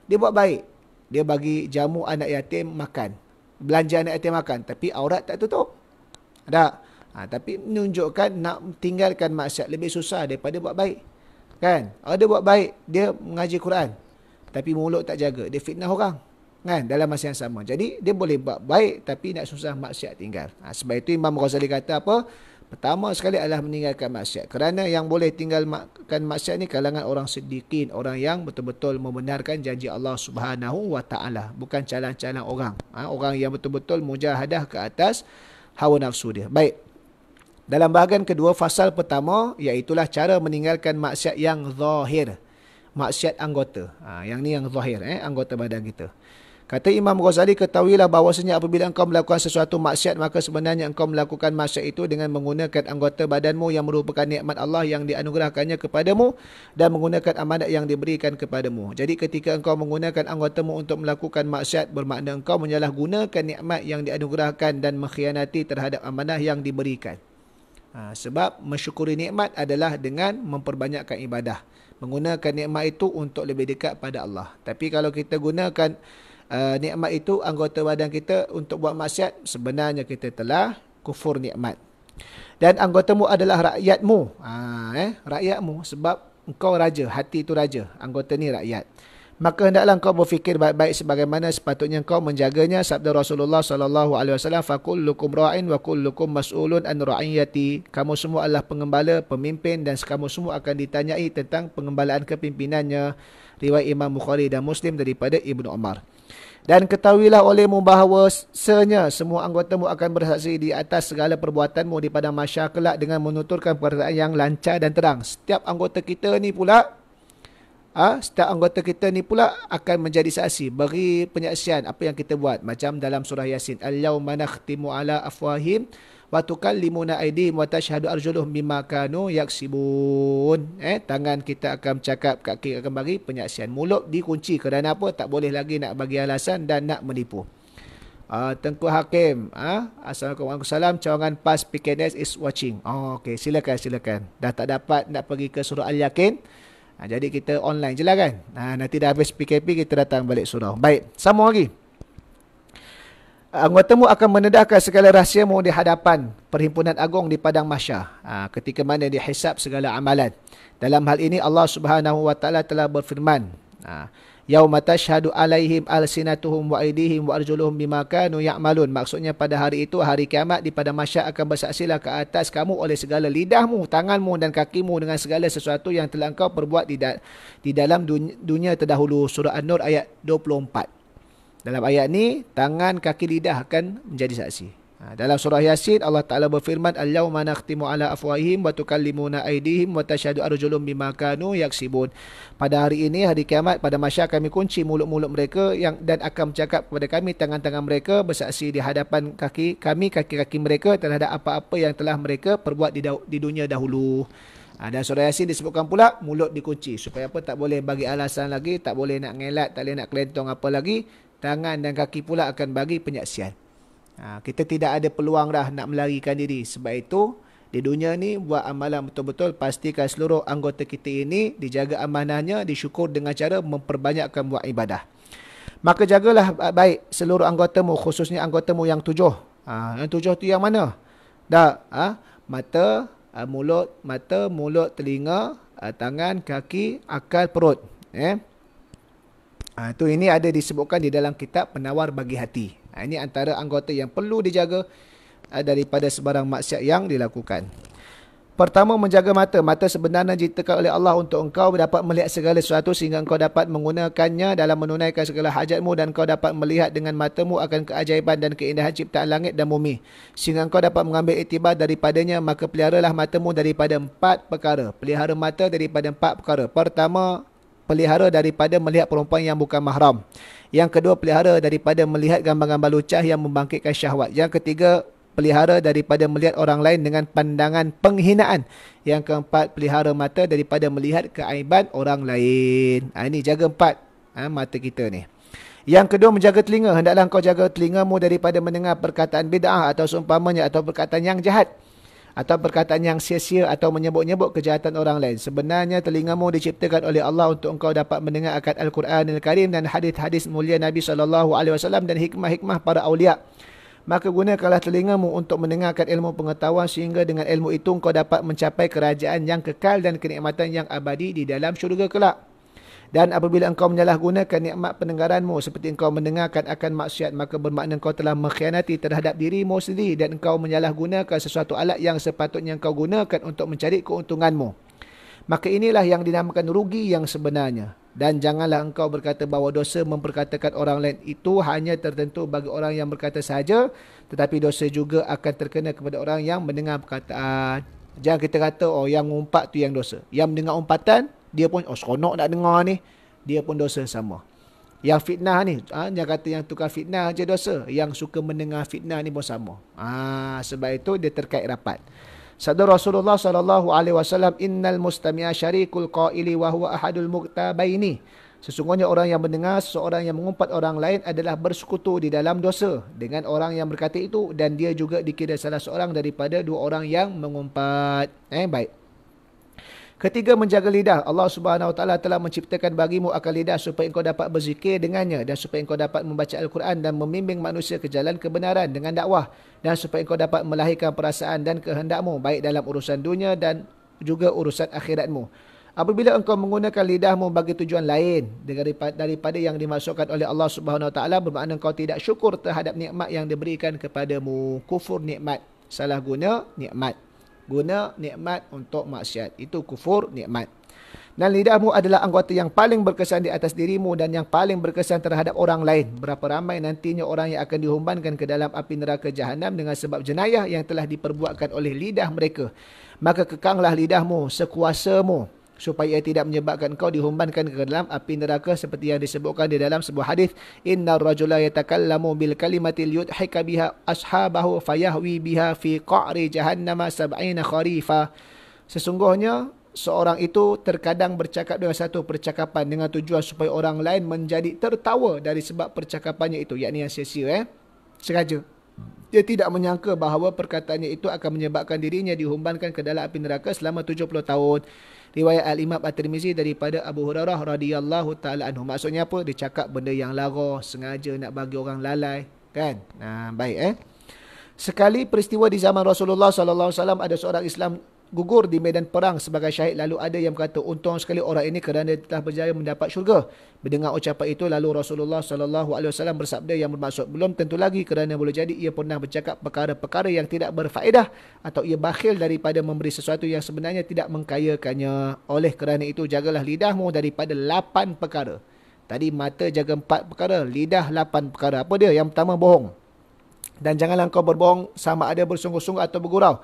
Dia buat baik, dia bagi jamu anak yatim makan, belanja anak yatim makan, tapi aurat tak tutup. Ada. Tapi menunjukkan nak tinggalkan maksiat lebih susah daripada buat baik. Kan? Ada buat baik, dia mengaji Quran, tapi mulut tak jaga, dia fitnah orang. Kan? Dalam masa yang sama. Jadi dia boleh buat baik tapi nak susah maksiat tinggal. Sebab itu Imam Ghazali kata apa? Pertama sekali adalah meninggalkan maksiat. Kerana yang boleh tinggalkan maksiat ni kalangan orang siddiqin, orang yang betul-betul membenarkan janji Allah Subhanahu wa taala, bukan calang-calang orang. Orang yang betul-betul mujahadah ke atas hawa nafsu dia. Baik. Dalam bahagian kedua fasal pertama, iaitulah cara meninggalkan maksiat yang zahir. Maksiat anggota. Yang ni yang zahir, anggota badan kita. Kata Imam Ghazali, ketahuilah bahawasanya apabila engkau melakukan sesuatu maksiat, maka sebenarnya engkau melakukan maksiat itu dengan menggunakan anggota badanmu yang merupakan nikmat Allah yang dianugerahkannya kepadamu dan menggunakan amanat yang diberikan kepadamu. Jadi ketika engkau menggunakan anggotamu untuk melakukan maksiat, bermakna engkau menyalahgunakan nikmat yang dianugerahkan dan mengkhianati terhadap amanah yang diberikan. Sebab mensyukuri nikmat adalah dengan memperbanyakkan ibadah. Menggunakan nikmat itu untuk lebih dekat pada Allah. Tapi kalau kita gunakan nikmat itu, anggota badan kita, untuk buat maksiat, sebenarnya kita telah kufur nikmat. Dan anggotamu adalah rakyatmu. Rakyatmu, sebab engkau raja, hati itu raja, anggota ni rakyat. Maka hendaklah engkau berfikir baik-baik sebagaimana sepatutnya engkau menjaganya. Sabda Rasulullah SAW, fakullukum ra'in wa kullukum mas'ulun an ra'iyati. Kamu semua adalah pengembala, pemimpin, dan kamu semua akan ditanyai tentang pengembalaan kepimpinannya. Riwayat Imam Bukhari dan Muslim daripada Ibnu Umar. Dan ketahuilah olehmu bahawasanya semua anggotamu akan bersaksi di atas segala perbuatanmu di padang mahsyar kelak dengan menuturkan perkataan yang lancar dan terang. Setiap anggota kita ni pula akan menjadi saksi, beri penyaksian apa yang kita buat. Macam dalam surah Yasin, al-yawma nakhtimu ala afwahim wa tukallimuna aydihim wa tashhadu arjuluhum bima kanu yaksibun. Tangan kita akan bercakap, kaki akan bagi penyaksian. Mulut dikunci kerana apa? Tak boleh lagi nak bagi alasan dan nak menipu. Tengku Hakim, Assalamualaikum warahmatullahi wabarakatuh. Cawangan PAS PKNS is watching. Okey, silakan. Dah tak dapat nak pergi ke surah Al-Yakin. Jadi kita online je lah kan. Nanti dah habis PKP kita datang balik surau. Baik, sambung lagi. Anggotamu akan mendedahkan segala rahsiamu di hadapan perhimpunan agung di padang mahsyar, ketika mana dihisap segala amalan. Dalam hal ini Allah Subhanahu wa taala telah berfirman, yauma tashhadu alaihim alsinatuhum wa aydihim wa arjuluhum bima kanu ya'malun. Maksudnya pada hari itu, hari kiamat, di padang mahsyar akan bersaksilah ke atas kamu oleh segala lidahmu, tanganmu dan kakimu dengan segala sesuatu yang telah engkau perbuat di dalam dunia terdahulu. Surah An-Nur ayat 24. Dalam ayat ni, tangan, kaki, lidah akan menjadi saksi. Dalam surah Yasin, Allah Ta'ala berfirman, al-yawma nakhtimu ala afwahihim wa tukallimuna aydihim wa tashhadu arjuluhum bima kanu yaksibun. Pada hari ini, hari kiamat, pada mahsyar kami kunci mulut-mulut mereka dan akan bercakap kepada kami tangan-tangan mereka bersaksi di hadapan kaki-kaki mereka terhadap apa-apa yang telah mereka perbuat di dunia dahulu. Dan surah Yasin disebutkan pula mulut dikunci supaya apa? Tak boleh bagi alasan lagi, tak boleh nak ngelat, tak boleh nak kelentong apa lagi. Tangan dan kaki pula akan bagi penyaksian. Kita tidak ada peluang dah nak melarikan diri. Sebab itu, di dunia ni buat amalan betul-betul, pastikan seluruh anggota kita ini dijaga amanahnya, disyukur dengan cara memperbanyakkan buat ibadah. Maka jagalah baik seluruh anggotamu, khususnya anggotamu yang 7. Yang 7 tu yang mana? Mata, mulut, telinga, tangan, kaki, akal, perut. Ini ada disebutkan di dalam kitab Penawar Bagi Hati. Ini antara anggota yang perlu dijaga daripada sebarang maksiat yang dilakukan. Pertama, menjaga mata. Mata sebenarnya diciptakan oleh Allah untuk engkau dapat melihat segala sesuatu sehingga engkau dapat menggunakannya dalam menunaikan segala hajatmu dan engkau dapat melihat dengan matamu akan keajaiban dan keindahan ciptaan langit dan bumi. Sehingga engkau dapat mengambil iktibar daripadanya, maka peliharalah matamu daripada 4 perkara. Pelihara mata daripada 4 perkara. Pertama, pelihara daripada melihat perempuan yang bukan mahram. Yang kedua, pelihara daripada melihat gambar-gambar lucah yang membangkitkan syahwat. Yang ketiga, pelihara daripada melihat orang lain dengan pandangan penghinaan. Yang keempat, pelihara mata daripada melihat keaiban orang lain. Ini jaga 4 mata kita ni. Yang kedua, menjaga telinga. Hendaklah kau jaga telingamu daripada mendengar perkataan bid'ah atau seumpamanya, atau perkataan yang jahat, atau perkataan yang sia-sia, atau menyebut-nyebut kejahatan orang lain. Sebenarnya telingamu diciptakan oleh Allah untuk engkau dapat mendengar akan Al-Quranul Karim dan hadis-hadis mulia Nabi SAW dan hikmah-hikmah para awliya. Maka gunakanlah telingamu untuk mendengarkan ilmu pengetahuan sehingga dengan ilmu itu engkau dapat mencapai kerajaan yang kekal dan kenikmatan yang abadi di dalam syurga kelak. Dan apabila engkau menyalahgunakan nikmat pendengaranmu seperti engkau mendengarkan akan maksiat, maka bermakna engkau telah mengkhianati terhadap dirimu sendiri dan engkau menyalahgunakan sesuatu alat yang sepatutnya engkau gunakan untuk mencari keuntunganmu. Maka inilah yang dinamakan rugi yang sebenarnya. Dan janganlah engkau berkata bahawa dosa memperkatakan orang lain itu hanya tertentu bagi orang yang berkata sahaja, tetapi dosa juga akan terkena kepada orang yang mendengar perkataan. Jangan kita kata, oh yang mengumpat tu yang dosa. Yang mendengar umpatan, dia pun, oh seronok nak dengar ni. Dia pun dosa sama. Yang fitnah ni, jangan kata yang tukar fitnah je dosa. Yang suka mendengar fitnah ni pun sama. Sebab itu dia terkait rapat. Sabda Rasulullah sallallahu alaihi wasallam, innal mustami'a syarikul qaili wa huwa ahadul muqtabaini. Sesungguhnya orang yang mendengar seseorang yang mengumpat orang lain adalah bersekutu di dalam dosa dengan orang yang berkata itu, dan dia juga dikira salah seorang daripada dua orang yang mengumpat. Baik. Ketiga, menjaga lidah. Allah Subhanahu Wa Taala telah menciptakan bagimu akal lidah supaya engkau dapat berzikir dengannya, dan supaya engkau dapat membaca Al-Quran dan membimbing manusia ke jalan kebenaran dengan dakwah, dan supaya engkau dapat melahirkan perasaan dan kehendakmu baik dalam urusan dunia dan juga urusan akhiratmu. Apabila engkau menggunakan lidahmu bagi tujuan lain daripada yang dimaksudkan oleh Allah Subhanahu Wa Taala, bermakna engkau tidak syukur terhadap nikmat yang diberikan kepadamu. Kufur nikmat, salah guna nikmat. Guna nikmat untuk maksiat, itu kufur nikmat. Dan lidahmu adalah anggota yang paling berkesan di atas dirimu dan yang paling berkesan terhadap orang lain. Berapa ramai nantinya orang yang akan dihumbankan ke dalam api neraka jahanam dengan sebab jenayah yang telah diperbuatkan oleh lidah mereka. Maka kekanglah lidahmu sekuasamu supaya ia tidak menyebabkan kau dihumbankan ke dalam api neraka, seperti yang disebutkan di dalam sebuah hadis, innar rajula yatakallamu bil kalimati liyudhika biha ashabahu fayahwi biha fi qa'ri jahannama 70 kharifa. Sesungguhnya seorang itu terkadang bercakap dengan satu percakapan dengan tujuan supaya orang lain menjadi tertawa dari sebab percakapannya itu, yakni yang sia-sia, sengaja. Dia tidak menyangka bahawa perkataannya itu akan menyebabkan dirinya dihumbankan ke dalam api neraka selama 70 tahun. Riwayat Al-Imam At-Tirmizi daripada Abu Hurairah radhiyallahu taala anhu. Maksudnya apa? Dia cakap benda yang lara, sengaja nak bagi orang lalai, kan? Baik. Sekali peristiwa di zaman Rasulullah sallallahu alaihi wasallam, ada seorang Islam gugur di medan perang sebagai syahid. Lalu ada yang berkata, untung sekali orang ini kerana dia telah berjaya mendapat syurga. Mendengar ucapan itu, lalu Rasulullah sallallahu alaihi wasallam bersabda yang bermaksud, belum tentu lagi, kerana boleh jadi ia pernah bercakap perkara-perkara yang tidak berfaedah, atau ia bakhil daripada memberi sesuatu yang sebenarnya tidak mengkayakannya. Oleh kerana itu, jagalah lidahmu daripada 8 perkara. Tadi mata jaga 4 perkara, lidah 8 perkara. Apa dia? Yang pertama, bohong. Dan janganlah engkau berbohong sama ada bersungguh-sungguh atau bergurau.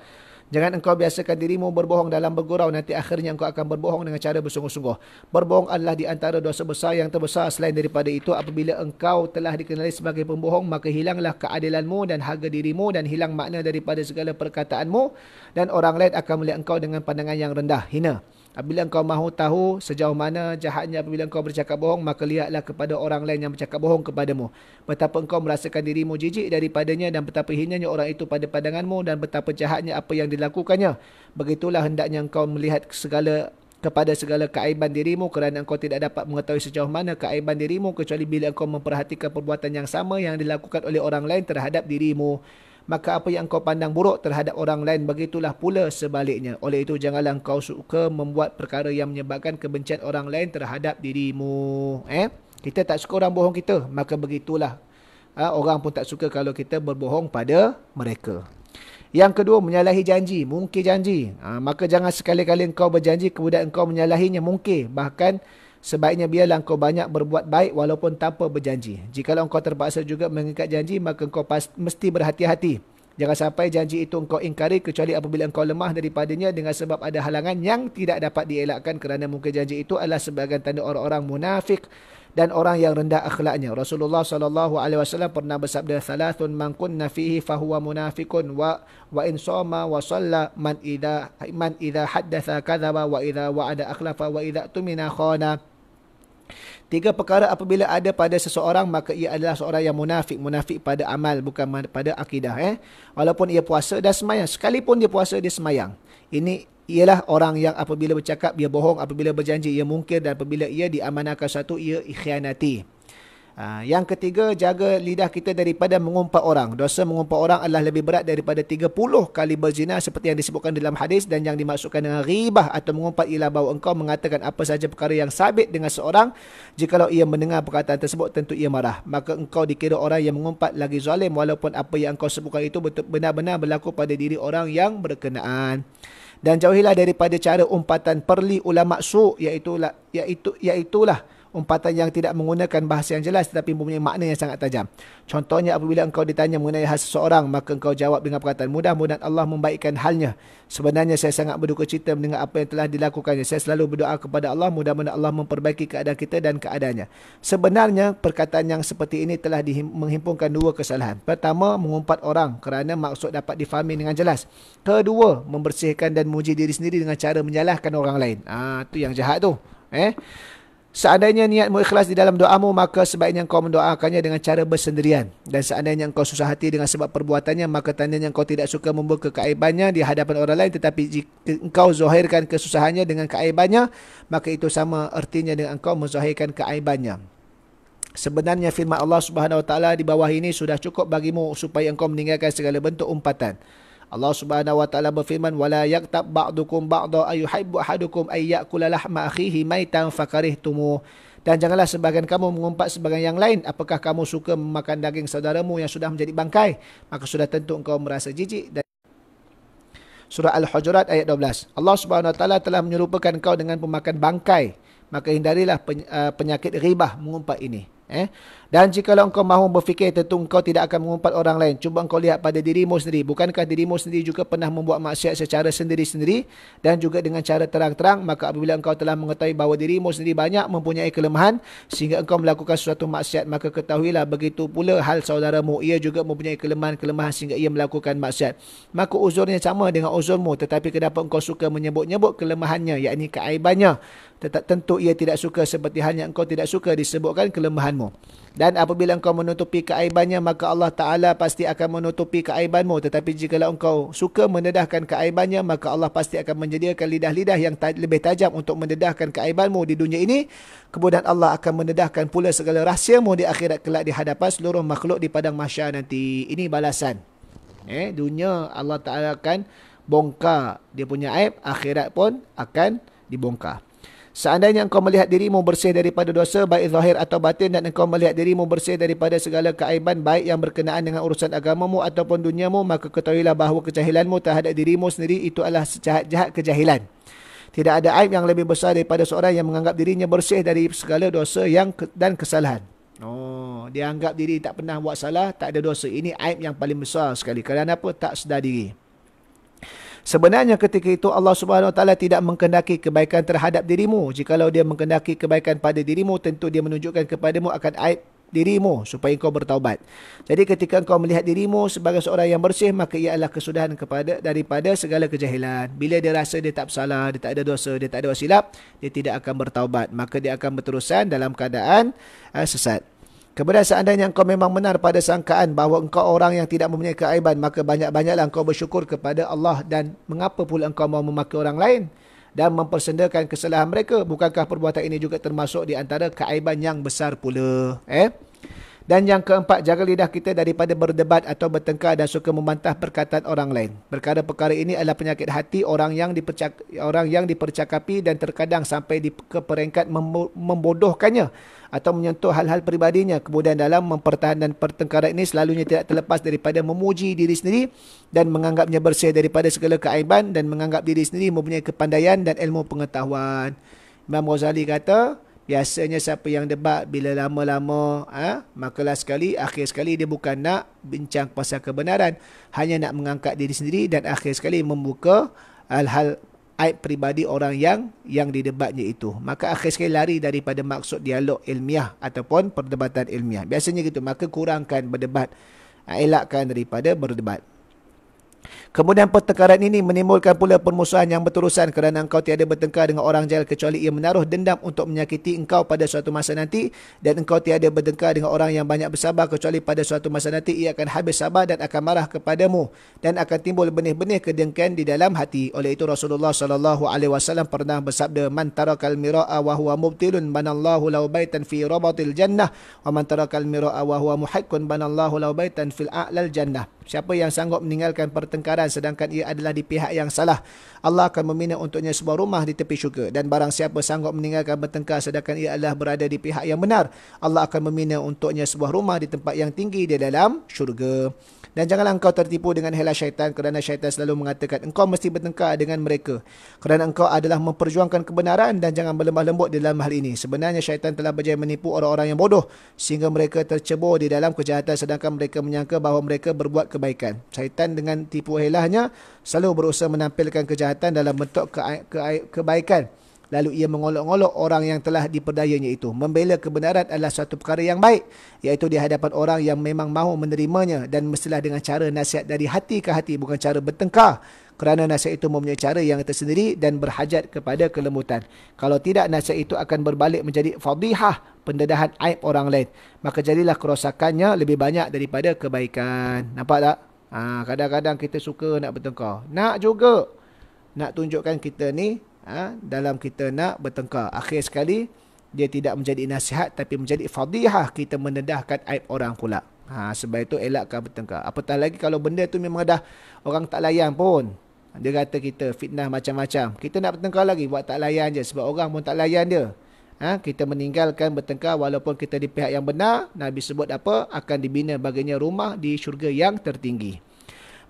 Jangan engkau biasakan dirimu berbohong dalam bergurau, nanti akhirnya engkau akan berbohong dengan cara bersungguh-sungguh. Berbohong adalah di antara dosa besar yang terbesar. Selain daripada itu, apabila engkau telah dikenali sebagai pembohong, maka hilanglah keadilanmu dan harga dirimu, dan hilang makna daripada segala perkataanmu, dan orang lain akan melihat engkau dengan pandangan yang rendah, hina. Apabila engkau mahu tahu sejauh mana jahatnya apabila engkau bercakap bohong, maka lihatlah kepada orang lain yang bercakap bohong kepadamu. Betapa engkau merasakan dirimu jijik daripadanya, dan betapa hinanya orang itu pada pandanganmu, dan betapa jahatnya apa yang dilakukannya. Begitulah hendaknya engkau melihat kepada segala keaiban dirimu, kerana engkau tidak dapat mengetahui sejauh mana keaiban dirimu kecuali bila engkau memperhatikan perbuatan yang sama yang dilakukan oleh orang lain terhadap dirimu. Maka apa yang engkau pandang buruk terhadap orang lain, begitulah pula sebaliknya. Oleh itu, janganlah engkau suka membuat perkara yang menyebabkan kebencian orang lain terhadap dirimu. Kita tak suka orang bohong kita, maka begitulah. Orang pun tak suka kalau kita berbohong pada mereka. Yang kedua, menyalahi janji, mungkir janji. Maka jangan sekali-kali engkau berjanji kemudian engkau menyalahinya, mungkir. Bahkan sebaiknya biarlah engkau banyak berbuat baik walaupun tanpa berjanji. Jikalau engkau terpaksa juga mengikat janji, maka engkau mesti berhati-hati. Jangan sampai janji itu engkau ingkari kecuali apabila engkau lemah daripadanya dengan sebab ada halangan yang tidak dapat dielakkan, kerana mungkin janji itu adalah sebahagian tanda orang-orang munafik dan orang yang rendah akhlaknya. Rasulullah sallallahu alaihi wasallam pernah bersabda, "Thalathun man kunna fihi fahuwa munafiqun wa in shama wa shalla man idza haddatha kadzaba wa idza wa'ada akhlafa wa idza tumina khana." 3 perkara apabila ada pada seseorang, maka ia adalah seorang yang munafik. Munafik pada amal, bukan pada akidah. Walaupun ia puasa dan semayang. Sekalipun dia puasa, dia semayang. Ini ialah orang yang apabila bercakap, ia bohong. Apabila berjanji, ia mungkir. Dan apabila ia diamanahkan satu, ia khianati. Yang ketiga, jaga lidah kita daripada mengumpat orang. Dosa mengumpat orang adalah lebih berat daripada 30 kali berzina seperti yang disebutkan dalam hadis, dan yang dimaksudkan dengan ghibah atau mengumpat ialah bahawa engkau mengatakan apa sahaja perkara yang sabit dengan seorang. Jikalau ia mendengar perkataan tersebut, tentu ia marah. Maka engkau dikira orang yang mengumpat lagi zalim, walaupun apa yang engkau sebutkan itu benar-benar berlaku pada diri orang yang berkenaan. Dan jauhilah daripada cara umpatan perli ulama su', iaitulah umpatan yang tidak menggunakan bahasa yang jelas tetapi mempunyai makna yang sangat tajam. Contohnya, apabila engkau ditanya mengenai hal seseorang, maka engkau jawab dengan perkataan, mudah-mudahan Allah membaikkan halnya. Sebenarnya saya sangat berduka cita mendengar apa yang telah dilakukannya. Saya selalu berdoa kepada Allah, mudah-mudahan Allah memperbaiki keadaan kita dan keadaannya. Sebenarnya perkataan yang seperti ini telah menghimpunkan dua kesalahan. Pertama, mengumpat orang kerana maksud dapat difahami dengan jelas. Kedua, membersihkan dan memuji diri sendiri dengan cara menyalahkan orang lain. Itu yang jahat tu. Seandainya niatmu ikhlas di dalam doamu, maka sebaiknya engkau mendoakannya dengan cara bersendirian. Dan seandainya engkau susah hati dengan sebab perbuatannya, maka tandanya engkau tidak suka membuka keaibannya di hadapan orang lain. Tetapi jika engkau zahirkan kesusahannya dengan keaibannya, maka itu sama artinya dengan engkau menzahirkan keaibannya. Sebenarnya firman Allah Subhanahu Wa Taala di bawah ini sudah cukup bagimu supaya engkau meninggalkan segala bentuk umpatan. Allah Subhanahu Wa Taala berfirman, wala yaktab ba'dukum ba'da ayuhibbu ahadukum ay ya'kula lahma akhihi maitan fakarihtumu. Dan janganlah sebahagian kamu mengumpat sebahagian yang lain, apakah kamu suka memakan daging saudaramu yang sudah menjadi bangkai, maka sudah tentu engkau merasa jijik. Dan Surah Al-Hujurat ayat 12. Allah Subhanahu Wa Taala telah menyerupakan engkau dengan pemakan bangkai, maka hindarilah penyakit ghibah, mengumpat ini. Dan jikalau engkau mahu berfikir, tentu engkau tidak akan mengumpat orang lain. Cuba engkau lihat pada dirimu sendiri. Bukankah dirimu sendiri juga pernah membuat maksiat secara sendiri-sendiri dan juga dengan cara terang-terang? Maka apabila engkau telah mengetahui bahawa dirimu sendiri banyak mempunyai kelemahan sehingga engkau melakukan sesuatu maksiat, maka ketahuilah begitu pula hal saudaramu. Ia juga mempunyai kelemahan-kelemahan sehingga ia melakukan maksiat. Maka uzurnya sama dengan uzurmu, tetapi kenapa engkau suka menyebut-nyebut kelemahannya, yakni keaibannya? Tentu ia tidak suka seperti halnya engkau tidak suka disebutkan kelemahanmu. Dan apabila engkau menutupi keaibannya, maka Allah Ta'ala pasti akan menutupi keaibanmu. Tetapi jikalau engkau suka mendedahkan keaibannya, maka Allah pasti akan menyediakan lidah-lidah yang lebih tajam untuk mendedahkan keaibanmu di dunia ini. Kemudian Allah akan mendedahkan pula segala rahsiamu di akhirat kelak di hadapan seluruh makhluk di padang mahsyar nanti. Ini balasan. Dunia Allah Ta'ala akan bongkar dia punya aib, akhirat pun akan dibongkar. Seandainya engkau melihat dirimu bersih daripada dosa, baik zahir atau batin, dan engkau melihat dirimu bersih daripada segala keaiban, baik yang berkenaan dengan urusan agamamu ataupun duniamu, maka ketahuilah bahawa kejahilanmu terhadap dirimu sendiri itu adalah sejahat-jahat kejahilan. Tidak ada aib yang lebih besar daripada seorang yang menganggap dirinya bersih dari segala dosa dan kesalahan. Dia anggap diri tak pernah buat salah, tak ada dosa. Ini aib yang paling besar sekali. Kerana apa? Tak sedar diri. Sebenarnya ketika itu Allah Subhanahu Wa Taala tidak mengkehendaki kebaikan terhadap dirimu. Jikalau dia mengkehendaki kebaikan pada dirimu, tentu dia menunjukkan kepadamu akan aib dirimu supaya engkau bertaubat. Jadi ketika engkau melihat dirimu sebagai seorang yang bersih, maka ia adalah kesudahan daripada segala kejahilan. Bila dia rasa dia tak bersalah, dia tak ada dosa, dia tak ada silap, dia tidak akan bertaubat. Maka dia akan berterusan dalam keadaan sesat. Kemudian seandainya engkau memang benar pada sangkaan bahawa engkau orang yang tidak mempunyai keaiban, maka banyak-banyaklah engkau bersyukur kepada Allah. Dan mengapa pula engkau mau memaki orang lain dan mempersendakan kesalahan mereka? Bukankah perbuatan ini juga termasuk di antara keaiban yang besar pula? Dan yang keempat, jaga lidah kita daripada berdebat atau bertengkar dan suka membantah perkataan orang lain. Perkara-perkara ini adalah penyakit hati orang yang dipercakapi dan terkadang sampai ke peringkat membodohkannya atau menyentuh hal-hal peribadinya. Kemudian dalam mempertahankan pertengkaran ini selalunya tidak terlepas daripada memuji diri sendiri dan menganggapnya bersih daripada segala keaiban dan menganggap diri sendiri mempunyai kepandaian dan ilmu pengetahuan. Imam Ghazali kata, biasanya siapa yang debat bila lama-lama maka akhir sekali dia bukan nak bincang pasal kebenaran, hanya nak mengangkat diri sendiri dan akhir sekali membuka hal-hal aib peribadi orang yang didebatnya itu. Maka akhir sekali lari daripada maksud dialog ilmiah ataupun perdebatan ilmiah. Biasanya gitu. Maka kurangkan berdebat, elakkan daripada berdebat. Kemudian pertengkaran ini menimbulkan pula permusuhan yang berterusan kerana engkau tiada bertengkar dengan orang jahil kecuali ia menaruh dendam untuk menyakiti engkau pada suatu masa nanti, dan engkau tiada bertengkar dengan orang yang banyak bersabar kecuali pada suatu masa nanti ia akan habis sabar dan akan marah kepadamu dan akan timbul benih-benih kedengkian di dalam hati. Oleh itu Rasulullah sallallahu alaihi wasallam pernah bersabda, man tarakal mira'a wa huwa mubtilun banallahu lahu baitan fi rabatil jannah wa man tarakal mira'a wa huwa muhiqqun banallahu lahu baitan fil a'lal jannah. Siapa yang sanggup meninggalkan pertengkaran sedangkan ia adalah di pihak yang salah, Allah akan membina untuknya sebuah rumah di tepi syurga. Dan barang siapa sanggup meninggalkan bertengkar sedangkan ia adalah berada di pihak yang benar, Allah akan membina untuknya sebuah rumah di tempat yang tinggi di dalam syurga. Dan janganlah engkau tertipu dengan hela syaitan kerana syaitan selalu mengatakan engkau mesti bertengkar dengan mereka kerana engkau adalah memperjuangkan kebenaran, dan jangan berlemah lembut di dalam hal ini. Sebenarnya syaitan telah berjaya menipu orang-orang yang bodoh sehingga mereka tercebur di dalam kejahatan sedangkan mereka menyangka bahawa mereka berbuat kebaikan. Syaitan dengan tipu helahnya selalu berusaha menampilkan kejahatan dalam bentuk kebaikan. Lalu ia mengolok-olok orang yang telah diperdayanya itu. Membela kebenaran adalah satu perkara yang baik, iaitu di hadapan orang yang memang mahu menerimanya, dan mestilah dengan cara nasihat dari hati ke hati, bukan cara bertengkar. Kerana nasihat itu mempunyai cara yang tersendiri dan berhajat kepada kelembutan. Kalau tidak, nasihat itu akan berbalik menjadi fadihah, pendedahan aib orang lain. Maka jadilah kerosakannya lebih banyak daripada kebaikan. Nampak tak? Kadang-kadang kita suka nak bertengkar. Nak juga. Nak tunjukkan kita ni dalam kita nak bertengkar. Akhir sekali dia tidak menjadi nasihat tapi menjadi fadihah, kita mendedahkan aib orang pula. Sebab itu elakkan bertengkar. Apatah lagi kalau benda tu memang dah orang tak layan pun. Dia kata kita fitnah macam-macam. Kita nak bertengkar lagi buat tak layan je sebab orang pun tak layan dia. Kita meninggalkan bertengkar walaupun kita di pihak yang benar. Nabi sebut apa? Akan dibina baginya rumah di syurga yang tertinggi.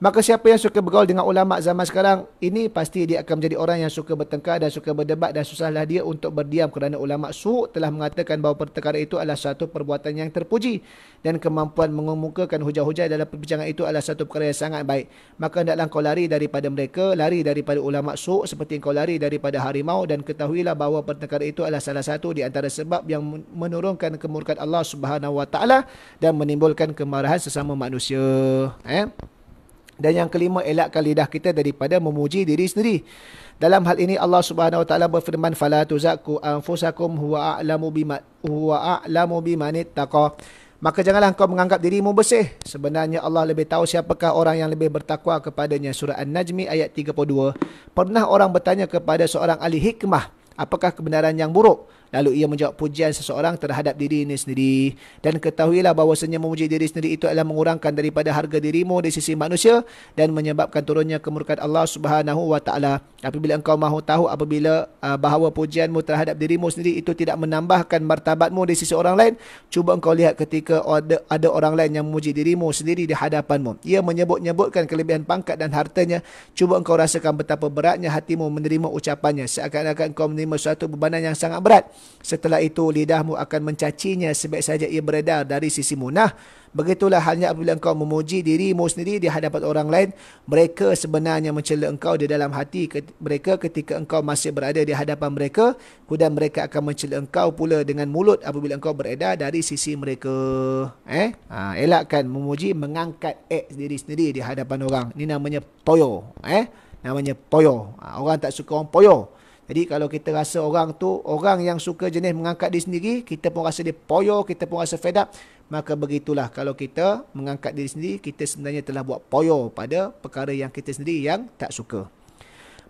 Maka siapa yang suka bergaul dengan ulama zaman sekarang ini, pasti dia akan menjadi orang yang suka bertengkar dan suka berdebat, dan susahlah dia untuk berdiam kerana ulama su' telah mengatakan bahawa pertengkaran itu adalah satu perbuatan yang terpuji dan kemampuan mengemukakan hujah-hujah dalam perbincangan itu adalah satu perkara yang sangat baik. Maka hendaklah kau lari daripada mereka, lari daripada ulama su' seperti kau lari daripada harimau, dan ketahuilah bahawa pertengkaran itu adalah salah satu di antara sebab yang menurunkan kemurkaan Allah Subhanahu Wa Taala dan menimbulkan kemarahan sesama manusia. Dan yang kelima, elakkan lidah kita daripada memuji diri sendiri. Dalam hal ini Allah Subhanahu Wa Taala berfirman, fala tuzakku anfusakum huwa a'lamu biman ittaqa. Maka janganlah engkau menganggap dirimu bersih. Sebenarnya Allah lebih tahu siapakah orang yang lebih bertakwa kepadanya. Surah An-Najmi ayat 32. Pernah orang bertanya kepada seorang ahli hikmah, apakah kebenaran yang buruk? Lalu ia menjawab pujian seseorang terhadap diri ini sendiri. Dan ketahuilah bahawasanya memuji diri sendiri itu adalah mengurangkan daripada harga dirimu di sisi manusia dan menyebabkan turunnya kemurkaan Allah Subhanahu Wa Taala. Apabila engkau mahu tahu apabila bahawa pujianmu terhadap dirimu sendiri itu tidak menambahkan martabatmu di sisi orang lain, cuba engkau lihat ketika ada orang lain yang memuji dirimu sendiri di hadapanmu. Ia menyebut-nyebutkan kelebihan pangkat dan hartanya. Cuba engkau rasakan betapa beratnya hatimu menerima ucapannya, seakan-akan engkau menerima suatu bebanan yang sangat berat. Setelah itu lidahmu akan mencacinya sebaik saja ia beredar dari sisimu. Nah, begitulah halnya apabila engkau memuji dirimu sendiri di hadapan orang lain. Mereka sebenarnya mencela engkau di dalam hati mereka ketika engkau masih berada di hadapan mereka, dan mereka akan mencela engkau pula dengan mulut apabila engkau beredar dari sisi mereka. Elakkan memuji, mengangkat diri sendiri di hadapan orang. Ini namanya poyo. Namanya poyo. Orang tak suka orang poyo. Jadi kalau kita rasa orang tu, orang yang suka jenis mengangkat diri sendiri, kita pun rasa dia poyo, kita pun rasa fed up, maka begitulah kalau kita mengangkat diri sendiri, kita sebenarnya telah buat poyo pada perkara yang kita sendiri yang tak suka.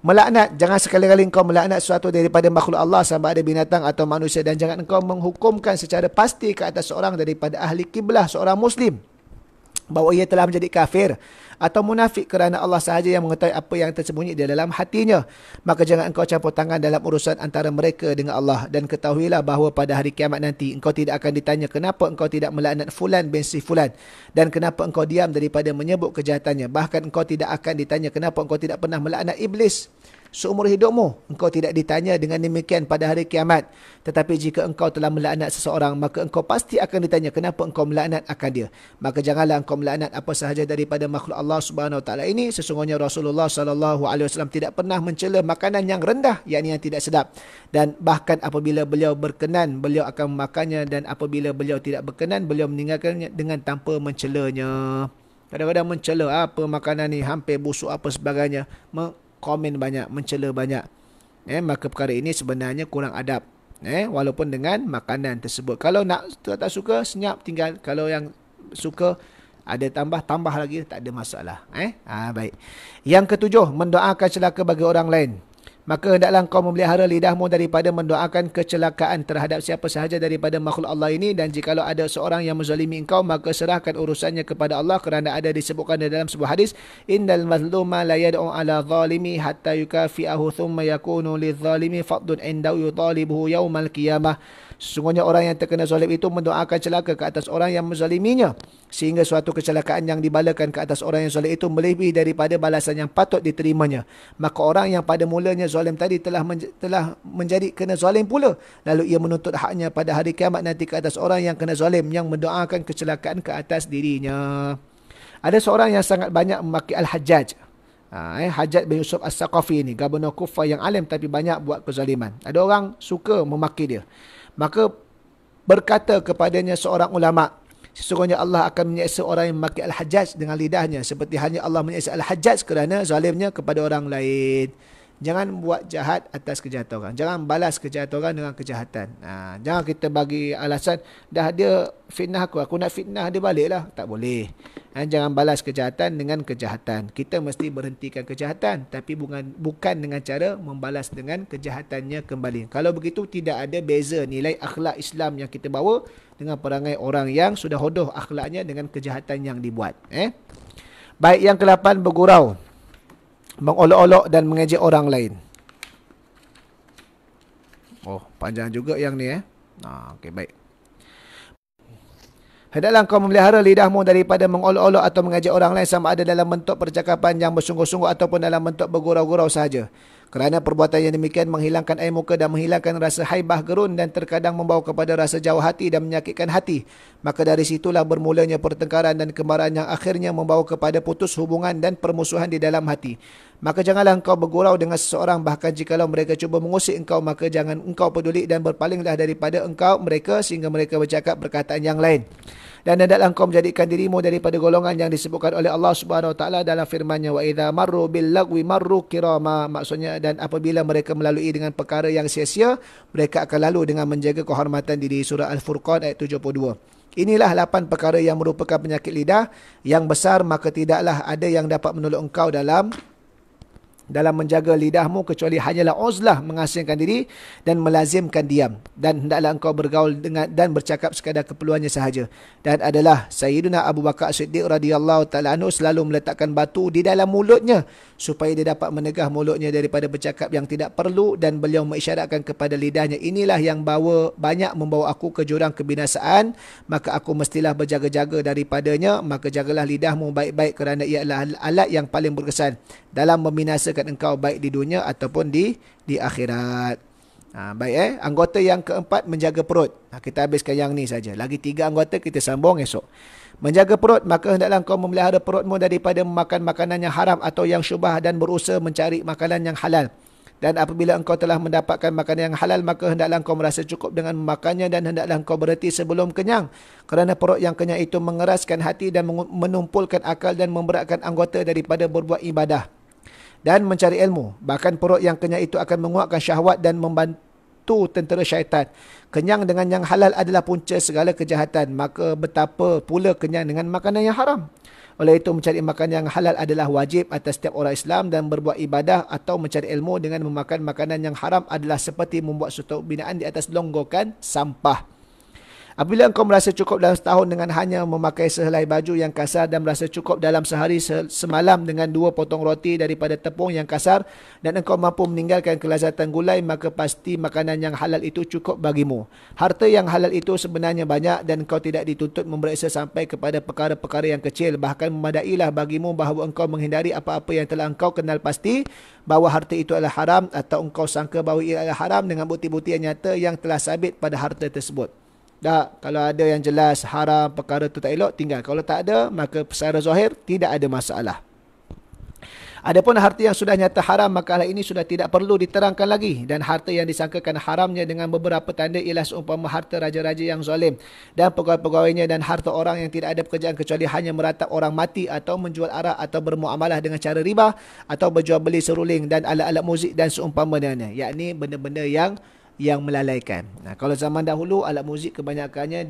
Melaknat, jangan sekali-kali engkau melaknat sesuatu daripada makhluk Allah sama ada binatang atau manusia, dan jangan engkau menghukumkan secara pasti ke atas seorang daripada ahli kiblah, seorang Muslim, bahawa ia telah menjadi kafir atau munafik kerana Allah sahaja yang mengetahui apa yang tersembunyi di dalam hatinya. Maka jangan engkau campur tangan dalam urusan antara mereka dengan Allah. Dan ketahuilah bahawa pada hari kiamat nanti engkau tidak akan ditanya kenapa engkau tidak melaknat fulan bin si fulan, dan kenapa engkau diam daripada menyebut kejahatannya. Bahkan engkau tidak akan ditanya kenapa engkau tidak pernah melaknat iblis. Seumur hidupmu engkau tidak ditanya dengan demikian pada hari kiamat. Tetapi jika engkau telah melaknat seseorang, maka engkau pasti akan ditanya kenapa engkau melaknat akan dia. Maka janganlah engkau melaknat apa sahaja daripada makhluk Allah Subhanahu Wa Taala ini. Sesungguhnya Rasulullah sallallahu alaihi wasallam tidak pernah mencela makanan yang rendah, yakni yang tidak sedap. Dan bahkan apabila beliau berkenan, beliau akan memakannya, dan apabila beliau tidak berkenan, beliau meninggalkannya dengan tanpa mencelanya. Kadang-kadang mencela apa makanan ni hampir busuk apa sebagainya, komen banyak, mencela banyak. Maka perkara ini sebenarnya kurang adab. Walaupun dengan makanan tersebut. Kalau nak tak suka, senyap tinggal. Kalau yang suka, ada tambah lagi, tak ada masalah. Baik. Yang ketujuh, mendoakan celaka bagi orang lain. Maka hendaklah kau memelihara lidahmu daripada mendoakan kecelakaan terhadap siapa sahaja daripada makhluk Allah ini. Dan jikalau ada seorang yang menzalimi engkau, maka serahkan urusannya kepada Allah, kerana ada disebutkan dalam sebuah hadis, innal mazluma la yad'u ala zalimi hatta yukafi'ahu thumma yakunu lizzalimi fadlun indahu yutalibuhu yaumal qiyamah. Sesungguhnya orang yang terkena zalim itu mendoakan celaka ke atas orang yang menzaliminya, sehingga suatu kecelakaan yang dibalakan ke atas orang yang zalim itu melebihi daripada balasan yang patut diterimanya. Maka orang yang pada mulanya zalim tadi telah menjadi kena zalim pula, lalu ia menuntut haknya pada hari kiamat nanti ke atas orang yang kena zalim, yang mendoakan kecelakaan ke atas dirinya. Ada seorang yang sangat banyak memaki Al-Hajjaj. Hajjaj bin Yusuf As-Saqafi ni, Gubernur Kufah yang alim tapi banyak buat kezaliman. Ada orang suka memaki dia. Maka berkata kepadanya seorang ulama, sesungguhnya Allah akan menyeksa orang yang memaki Al-Hajjaj dengan lidahnya, seperti halnya Allah menyeksa Al-Hajjaj kerana zalimnya kepada orang lain. Jangan buat jahat atas kejahatan orang. Jangan balas kejahatan orang dengan kejahatan. Jangan kita bagi alasan, dah dia fitnah aku nak fitnah dia balik lah. Tak boleh. Jangan balas kejahatan dengan kejahatan. Kita mesti berhentikan kejahatan, tapi bukan dengan cara membalas dengan kejahatannya kembali. Kalau begitu, tidak ada beza nilai akhlak Islam yang kita bawa dengan perangai orang yang sudah hodoh akhlaknya dengan kejahatan yang dibuat. Baik, yang ke-8, bergurau, mengolok-olok dan mengejek orang lain. Panjang juga yang ni. Okey, baik. Hendaklah kau memelihara lidahmu daripada mengolok-olok atau mengejek orang lain, sama ada dalam bentuk percakapan yang bersungguh-sungguh ataupun dalam bentuk bergurau-gurau sahaja. Kerana perbuatan yang demikian menghilangkan air muka dan menghilangkan rasa haibah gerun, dan terkadang membawa kepada rasa jauh hati dan menyakitkan hati. Maka dari situlah bermulanya pertengkaran dan kemarahan yang akhirnya membawa kepada putus hubungan dan permusuhan di dalam hati. Maka janganlah engkau bergurau dengan seseorang, bahkan jikalau mereka cuba mengusik engkau, maka jangan engkau peduli dan berpalinglah daripada engkau mereka sehingga mereka bercakap perkataan yang lain. Dan hendaklah engkau menjadikan dirimu daripada golongan yang disebutkan oleh Allah Subhanahu Wa Taala dalam firman-Nya, wa idza marru bil lagwi marru kirama. Maksudnya, dan apabila mereka melalui dengan perkara yang sia-sia, mereka akan lalu dengan menjaga kehormatan diri. Surah Al-Furqan ayat 72. Inilah 8 perkara yang merupakan penyakit lidah yang besar, maka tidaklah ada yang dapat menolong engkau dalam menjaga lidahmu kecuali hanyalah uzlah, mengasingkan diri dan melazimkan diam. Dan hendaklah engkau bergaul dengan dan bercakap sekadar keperluannya sahaja. Dan adalah Sayyidina Abu Bakar Siddiq radhiyallahu taala anhu selalu meletakkan batu di dalam mulutnya supaya dia dapat menegah mulutnya daripada bercakap yang tidak perlu, dan beliau mengisyaratkan kepada lidahnya, inilah yang banyak membawa aku ke jurang kebinasaan, maka aku mestilah berjaga-jaga daripadanya. Maka jagalah lidahmu baik-baik, kerana ia adalah alat yang paling berkesan dalam membinasakan engkau baik di dunia ataupun di akhirat. Baik, anggota yang keempat, menjaga perut. Kita habiskan yang ni saja. Lagi 3 anggota kita sambung esok. Menjaga perut, maka hendaklah engkau memelihara perutmu daripada memakan makanan yang haram atau yang syubhah, dan berusaha mencari makanan yang halal. Dan apabila engkau telah mendapatkan makanan yang halal, maka hendaklah engkau merasa cukup dengan memakannya, dan hendaklah engkau berhenti sebelum kenyang. Kerana perut yang kenyang itu mengeraskan hati dan menumpulkan akal dan memberatkan anggota daripada berbuat ibadah dan mencari ilmu. Bahkan perut yang kenyang itu akan menguatkan syahwat dan membantu tentera syaitan. Kenyang dengan yang halal adalah punca segala kejahatan. Maka betapa pula kenyang dengan makanan yang haram. Oleh itu, mencari makanan yang halal adalah wajib atas setiap orang Islam, dan berbuat ibadah atau mencari ilmu dengan memakan makanan yang haram adalah seperti membuat suatu binaan di atas longgokan sampah. Apabila engkau merasa cukup dalam setahun dengan hanya memakai sehelai baju yang kasar, dan merasa cukup dalam sehari semalam dengan 2 potong roti daripada tepung yang kasar, dan engkau mampu meninggalkan kelazatan gulai, maka pasti makanan yang halal itu cukup bagimu. Harta yang halal itu sebenarnya banyak, dan engkau tidak dituntut memeriksa sampai kepada perkara-perkara yang kecil. Bahkan memadailah bagimu bahawa engkau menghindari apa-apa yang telah engkau kenal pasti bahawa harta itu adalah haram, atau engkau sangka bahawa ia adalah haram dengan bukti-bukti yang nyata yang telah sabit pada harta tersebut. Kalau ada yang jelas haram, perkara itu tak elok, tinggal. Kalau tak ada, maka secara zahir tidak ada masalah. Adapun harta yang sudah nyata haram, maka hal ini sudah tidak perlu diterangkan lagi. Dan harta yang disangkakan haramnya dengan beberapa tanda ialah seumpama harta raja-raja yang zalim dan pegawai-pegawainya, dan harta orang yang tidak ada pekerjaan kecuali hanya meratap orang mati atau menjual arak atau bermuamalah dengan cara riba atau berjual beli seruling dan alat-alat muzik dan seumpamanya. Yakni benda-benda yang melalaikan. Nah, kalau zaman dahulu alat muzik kebanyakannya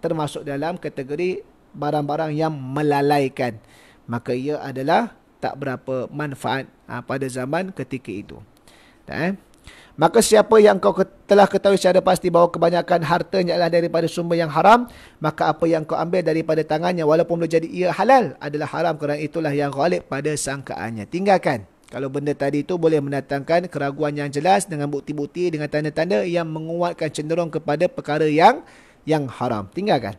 termasuk dalam kategori barang-barang yang melalaikan. Maka ia adalah tak berapa manfaat pada zaman ketika itu. Maka siapa yang kau telah ketahui secara pasti bahawa kebanyakan hartanya adalah daripada sumber yang haram, maka apa yang kau ambil daripada tangannya walaupun boleh jadi ia halal adalah haram, kerana itulah yang ghalib pada sangkaannya. Tinggalkan. Kalau benda tadi itu boleh mendatangkan keraguan yang jelas dengan bukti-bukti, dengan tanda-tanda yang menguatkan cenderung kepada perkara yang haram. Tinggalkan.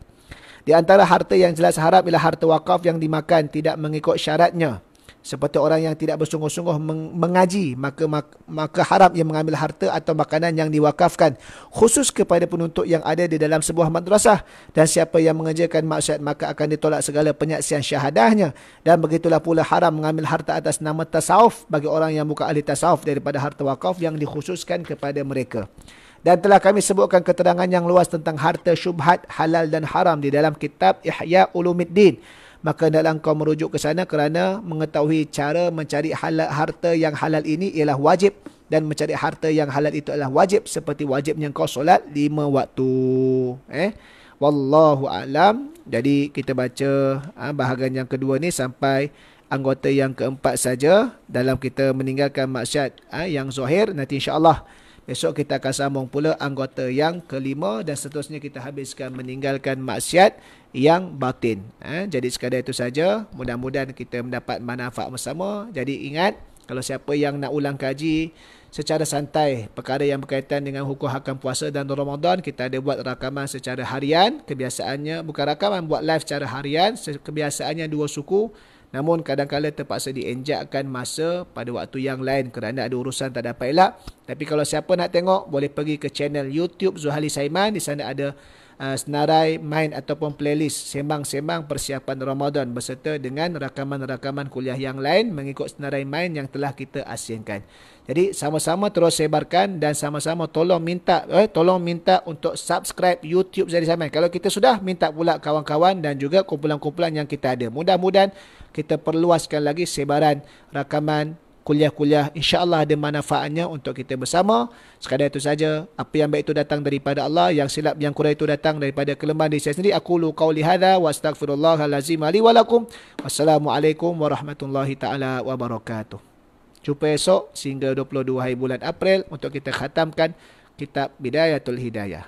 Di antara harta yang jelas haram ialah harta wakaf yang dimakan tidak mengikut syaratnya. Seperti orang yang tidak bersungguh-sungguh mengaji, maka haram ia mengambil harta atau makanan yang diwakafkan khusus kepada penuntut yang ada di dalam sebuah madrasah. Dan siapa yang mengerjakan maksiat, maka akan ditolak segala penyaksian syahadahnya. Dan begitulah pula haram mengambil harta atas nama tasawuf bagi orang yang bukan ahli tasawuf daripada harta wakaf yang dikhususkan kepada mereka. Dan telah kami sebutkan keterangan yang luas tentang harta syubhat, halal dan haram di dalam kitab Ihya Ulumuddin. Maka hendaklah engkau merujuk ke sana kerana mengetahui cara mencari harta yang halal ini ialah wajib, dan mencari harta yang halal itu adalah wajib seperti wajibnya engkau solat 5 waktu. Wallahu a'lam. Jadi kita baca bahagian yang kedua ni sampai anggota yang keempat saja dalam kita meninggalkan maksiat yang zahir. Nanti insya-Allah besok kita akan sambung pula anggota yang kelima dan seterusnya kita habiskan meninggalkan maksiat yang batin. Jadi sekadar itu saja. Mudah-mudahan kita mendapat manfaat bersama. Jadi ingat, kalau siapa yang nak ulang kaji secara santai perkara yang berkaitan dengan hukum hakam puasa dan Ramadan, kita ada buat rakaman secara harian. Kebiasaannya, bukan rakaman, buat live secara harian. Kebiasaannya 2 suku. Namun kadang-kadang terpaksa dienjakkan masa pada waktu yang lain kerana ada urusan tak dapat elak. Tapi kalau siapa nak tengok, boleh pergi ke channel YouTube Zuhali Saiman. Di sana ada senarai main ataupun playlist sembang-sembang persiapan Ramadan beserta dengan rakaman-rakaman kuliah yang lain mengikut senarai main yang telah kita asingkan. Jadi sama-sama terus sebarkan dan sama-sama tolong minta untuk subscribe YouTube Zuhali Saiman. Kalau kita sudah, minta pula kawan-kawan dan juga kumpulan-kumpulan yang kita ada. Mudah-mudahan kita perluaskan lagi sebaran rakaman kuliah-kuliah, insya-Allah ada manfaatnya untuk kita bersama. Sekadar itu saja. Apa yang baik itu datang daripada Allah, yang silap yang kurang itu datang daripada kelemahan diri saya sendiri. Aqulu qauli hadza wa astaghfirullahal azim li wa lakum. Wassalamualaikum warahmatullahi taala wabarakatuh. Jumpa esok sehingga 22 hari bulan April untuk kita khatamkan kitab Bidayatul Hidayah.